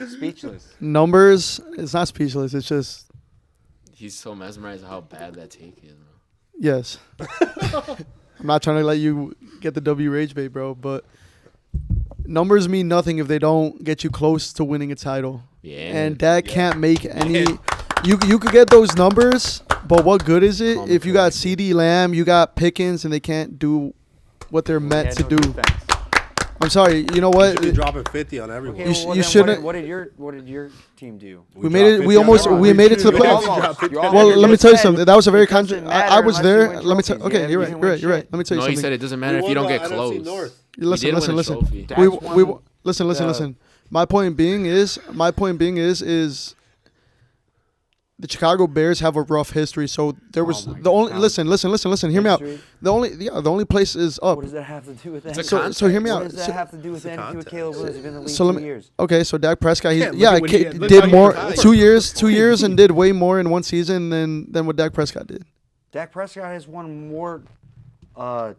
Speaker 1: Speechless.
Speaker 3: Numbers. It's not speechless. It's just
Speaker 4: He's so mesmerized how bad that take is, bro.
Speaker 3: yes. I'm not trying to let you get the W rage bait, bro. But numbers mean nothing if they don't get you close to winning a title.
Speaker 4: Yeah.
Speaker 3: And Dak can't make any. You could get those numbers, but what good is it if you got CD Lamb, you got Pickens, and they can't do what they're meant
Speaker 1: Had
Speaker 3: to
Speaker 1: no
Speaker 3: do?
Speaker 1: defense.
Speaker 3: I'm sorry. You know what?
Speaker 2: Should be dropping 50 on everyone.
Speaker 1: Okay,
Speaker 3: You
Speaker 1: well,
Speaker 3: you
Speaker 1: then
Speaker 3: shouldn't.
Speaker 1: What did your team do?
Speaker 3: We made it. We almost. We made it to the playoffs.
Speaker 1: You
Speaker 3: Well,
Speaker 1: almost
Speaker 3: let me
Speaker 1: just
Speaker 3: tell you
Speaker 1: said
Speaker 3: something. That was a very
Speaker 1: it doesn't
Speaker 3: I
Speaker 1: matter
Speaker 3: was
Speaker 1: unless you
Speaker 3: there.
Speaker 1: win
Speaker 3: Let me tell.
Speaker 1: trophies.
Speaker 3: Okay,
Speaker 1: Yeah,
Speaker 3: you're
Speaker 1: you
Speaker 3: right.
Speaker 1: didn't
Speaker 3: You're
Speaker 1: win
Speaker 3: right. You're right.
Speaker 1: shit.
Speaker 3: Let me tell you
Speaker 4: No, he
Speaker 3: something.
Speaker 4: said it doesn't matter if you don't get close.
Speaker 2: North.
Speaker 3: Listen,
Speaker 4: did win
Speaker 3: listen,
Speaker 4: a
Speaker 3: listen.
Speaker 4: trophy.
Speaker 1: Dax
Speaker 3: We
Speaker 1: won
Speaker 3: listen. My point being is the Chicago Bears have a rough history. So there was
Speaker 1: my
Speaker 3: the only
Speaker 1: God.
Speaker 3: listen. Hear me out.
Speaker 1: History?
Speaker 3: The only place is up.
Speaker 1: What does that have to do with anything?
Speaker 3: So hear me
Speaker 1: What
Speaker 3: out.
Speaker 1: does that have to do with anything with Caleb Williams? He's been in the league
Speaker 3: So let
Speaker 1: 2
Speaker 3: me.
Speaker 1: years.
Speaker 3: Okay, so Dak Prescott,
Speaker 5: Yeah, look at what he had. Look how
Speaker 3: did
Speaker 5: he
Speaker 3: more
Speaker 5: retired.
Speaker 3: 2 years, and did way more in one season than what Dak Prescott did.
Speaker 1: Dak Prescott has won more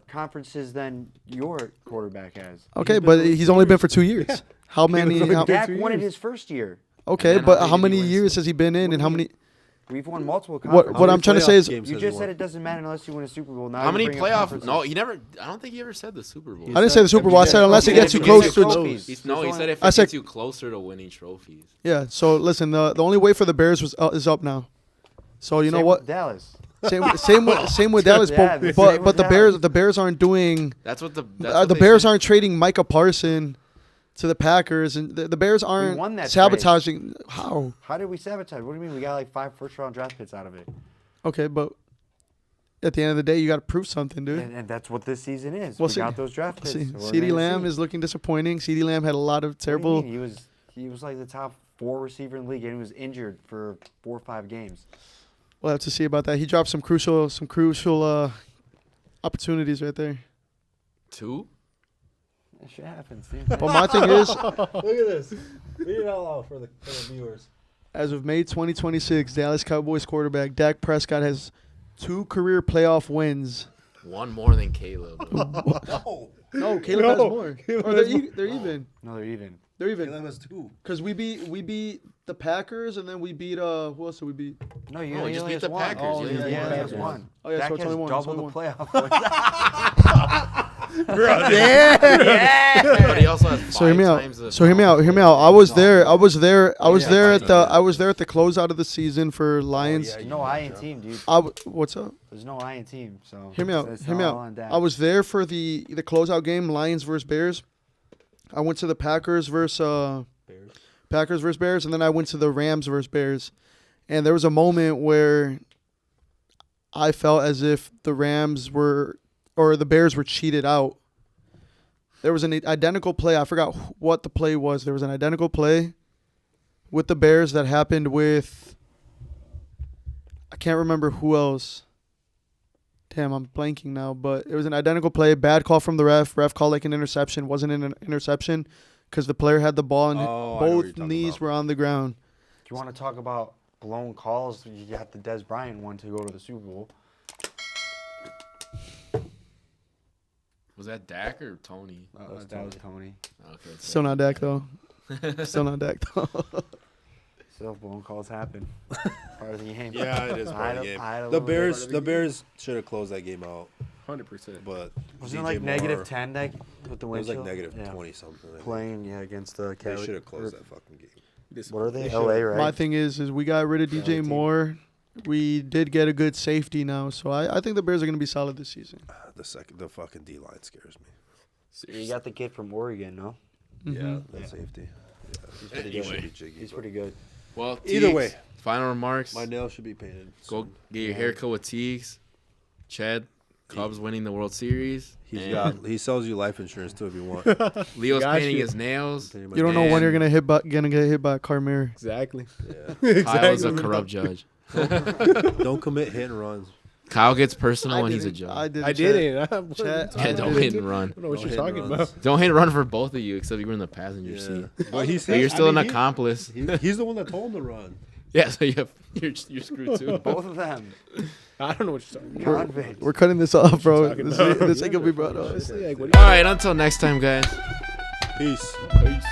Speaker 1: conferences than your quarterback has.
Speaker 3: Okay, but he's only been for 2 years. How many?
Speaker 1: Dak won it his first year.
Speaker 3: Okay,
Speaker 4: And then
Speaker 3: but
Speaker 4: how
Speaker 3: how
Speaker 4: many
Speaker 3: many
Speaker 4: did he
Speaker 3: years
Speaker 4: win?
Speaker 3: has he been in,
Speaker 1: What
Speaker 3: and
Speaker 1: do
Speaker 3: how
Speaker 1: you
Speaker 3: many?
Speaker 1: We've won multiple
Speaker 3: What
Speaker 1: conferences.
Speaker 3: I'm trying to say is,
Speaker 1: You just said it doesn't matter unless you win a Super Bowl. Now
Speaker 4: How
Speaker 1: you're
Speaker 4: many
Speaker 1: bringing up
Speaker 4: playoff?
Speaker 1: conferences.
Speaker 4: No, he never. I don't think he ever said the Super Bowl.
Speaker 3: I didn't say the Super Bowl. I said unless it gets you
Speaker 1: If
Speaker 3: close
Speaker 1: get
Speaker 3: to.
Speaker 1: trophies.
Speaker 4: No, he said if
Speaker 3: I
Speaker 4: it
Speaker 3: said-
Speaker 4: gets you closer to winning trophies.
Speaker 3: Yeah. So listen, the only way for the Bears is up now. So you know
Speaker 1: Same
Speaker 3: what?
Speaker 1: with Dallas.
Speaker 3: Same with Dallas,
Speaker 1: Yeah,
Speaker 3: but
Speaker 1: same with
Speaker 3: the
Speaker 1: Dallas.
Speaker 3: Bears aren't doing.
Speaker 4: That's what the
Speaker 3: The Bears aren't trading Micah Parson to the Packers, and the Bears
Speaker 1: won
Speaker 3: aren't
Speaker 1: that
Speaker 3: sabotaging. How?
Speaker 1: How did we sabotage? What do you mean? We got like 5 first-round draft picks out of it,
Speaker 3: Okay, but at the end of the day, you got to prove something, dude.
Speaker 1: and that's what this season is.
Speaker 3: Well,
Speaker 1: we
Speaker 3: see-
Speaker 1: got those draft picks.
Speaker 3: See,
Speaker 1: so we're
Speaker 3: CeeDee
Speaker 1: gonna
Speaker 3: Lamb
Speaker 1: see.
Speaker 3: is looking disappointing. CeeDee Lamb had a lot of
Speaker 1: What do you
Speaker 3: terrible.
Speaker 1: mean? He was like the top 4 receiver in the league, and he was injured for 4 or 5 games.
Speaker 3: We'll have to see about that. He dropped some crucial opportunities right there.
Speaker 4: 2.
Speaker 1: That shit happens, dude.
Speaker 3: But my thing is,
Speaker 2: Look at this. Read it out loud for the viewers.
Speaker 3: as of May 2026, Dallas Cowboys quarterback Dak Prescott has 2 career playoff wins.
Speaker 4: One more than Caleb.
Speaker 3: No, Caleb has more. Or they're even.
Speaker 1: No, they're even.
Speaker 3: They're even.
Speaker 2: Caleb has 2.
Speaker 3: Because we beat the Packers, and then we beat who else did we beat?
Speaker 1: No, you
Speaker 4: No,
Speaker 1: only
Speaker 4: he just
Speaker 1: only
Speaker 4: beat
Speaker 1: has
Speaker 4: the
Speaker 1: one.
Speaker 4: Packers.
Speaker 1: Oh,
Speaker 4: He only
Speaker 1: yeah,
Speaker 4: has
Speaker 1: he has
Speaker 4: one.
Speaker 1: one.
Speaker 3: Oh, yeah,
Speaker 1: Dak
Speaker 3: so
Speaker 1: has
Speaker 3: 21,
Speaker 1: double the
Speaker 3: 21.
Speaker 1: playoff points.
Speaker 4: But he also has 5
Speaker 3: So hear me
Speaker 4: times the
Speaker 3: out. Hear me out. I was there at the
Speaker 4: Yeah,
Speaker 3: closeout of the season for Lions.
Speaker 2: yeah.
Speaker 1: There's no I in team, dude.
Speaker 3: What's up?
Speaker 1: There's no I in team. So
Speaker 3: Hear me out.
Speaker 1: it's
Speaker 3: Hear me
Speaker 1: all
Speaker 3: out.
Speaker 1: on Dak.
Speaker 3: I was there for the closeout game, Lions versus Bears. I went to the Packers versus Bears, and then I went to the Rams versus Bears. And there was a moment where I felt as if the Bears were cheated out. There was an identical play. I forgot what the play was. There was an identical play with the Bears that happened with, I can't remember who else. Damn, I'm blanking now. But it was an identical play. Bad call from the ref. Ref called like an interception. Wasn't an interception because the player had the ball and
Speaker 2: Oh, I know what you're
Speaker 3: both
Speaker 2: talking
Speaker 3: knees
Speaker 2: about.
Speaker 3: were on the ground.
Speaker 1: If you want to talk about blown calls, you got the Des Bryant one to go to the Super Bowl.
Speaker 4: Was that Dak or Tony?
Speaker 1: That was Tony.
Speaker 4: Okay.
Speaker 3: Still not Dak though. Still not Dak though.
Speaker 1: Still, blown calls happen. Part of the game.
Speaker 2: Yeah, it is
Speaker 1: I
Speaker 2: part
Speaker 1: had
Speaker 2: of
Speaker 1: a-
Speaker 2: the game.
Speaker 1: I had a
Speaker 2: The
Speaker 1: little bit-
Speaker 2: Bears should have closed that game out,
Speaker 5: 100%.
Speaker 2: but
Speaker 1: Wasn't it
Speaker 2: DJ
Speaker 1: like
Speaker 2: Moore-
Speaker 1: negative 10 with the
Speaker 2: It
Speaker 1: wind
Speaker 2: was like
Speaker 1: chill?
Speaker 2: negative
Speaker 1: Yeah.
Speaker 2: 20 something. I think.
Speaker 1: Playing against the
Speaker 2: They
Speaker 1: Cali.
Speaker 2: should have closed that fucking game.
Speaker 1: What are they?
Speaker 5: They
Speaker 1: LA,
Speaker 5: should've.
Speaker 1: right?
Speaker 3: My thing is we got rid of DJ
Speaker 1: team.
Speaker 3: Moore. We did get a good safety now, so I think the Bears are gonna be solid this season.
Speaker 2: The fucking D line scares me.
Speaker 1: You got the kid from Oregon, no?
Speaker 2: Yeah, that
Speaker 1: Yeah.
Speaker 2: safety.
Speaker 1: He's pretty
Speaker 2: He should
Speaker 1: good.
Speaker 2: be jiggy.
Speaker 1: He's
Speaker 2: but
Speaker 1: pretty good.
Speaker 4: Well,
Speaker 2: Either
Speaker 4: Teagues,
Speaker 2: way.
Speaker 4: Final remarks.
Speaker 2: My nails should be painted.
Speaker 4: Go
Speaker 2: soon.
Speaker 4: get your haircut with Teagues. Ched, Cubs winning the World Series.
Speaker 2: He sells you life insurance too if you want.
Speaker 4: Leo's
Speaker 5: Got
Speaker 4: painting
Speaker 5: you.
Speaker 4: his nails.
Speaker 3: You don't know when you're gonna get hit by a car mirror.
Speaker 5: Exactly.
Speaker 2: Yeah.
Speaker 4: Kyle's a corrupt judge.
Speaker 2: Don't commit hit and runs.
Speaker 4: Kyle gets personal when he's a
Speaker 3: didn't.
Speaker 4: judge.
Speaker 3: I did.
Speaker 5: I didn't.
Speaker 3: Chat.
Speaker 4: Yeah, don't hit and run.
Speaker 5: I don't know what
Speaker 2: Don't
Speaker 5: you're
Speaker 2: hit
Speaker 5: talking
Speaker 2: and
Speaker 5: about.
Speaker 2: runs.
Speaker 4: Don't hit and run for both of you, except you were in the passenger seat.
Speaker 2: Yeah. But he's
Speaker 4: But you're still an accomplice.
Speaker 2: He's the one that told him to run.
Speaker 4: Yeah, so you're screwed too.
Speaker 1: Both of them.
Speaker 5: I don't know what you're talking about.
Speaker 1: Convicts.
Speaker 3: We're cutting this off, bro.
Speaker 5: talking
Speaker 3: This
Speaker 5: about?
Speaker 3: ain't gonna be brought up.
Speaker 5: Honestly, like, what
Speaker 4: All right, until next time, guys.
Speaker 2: Peace.
Speaker 5: Peace.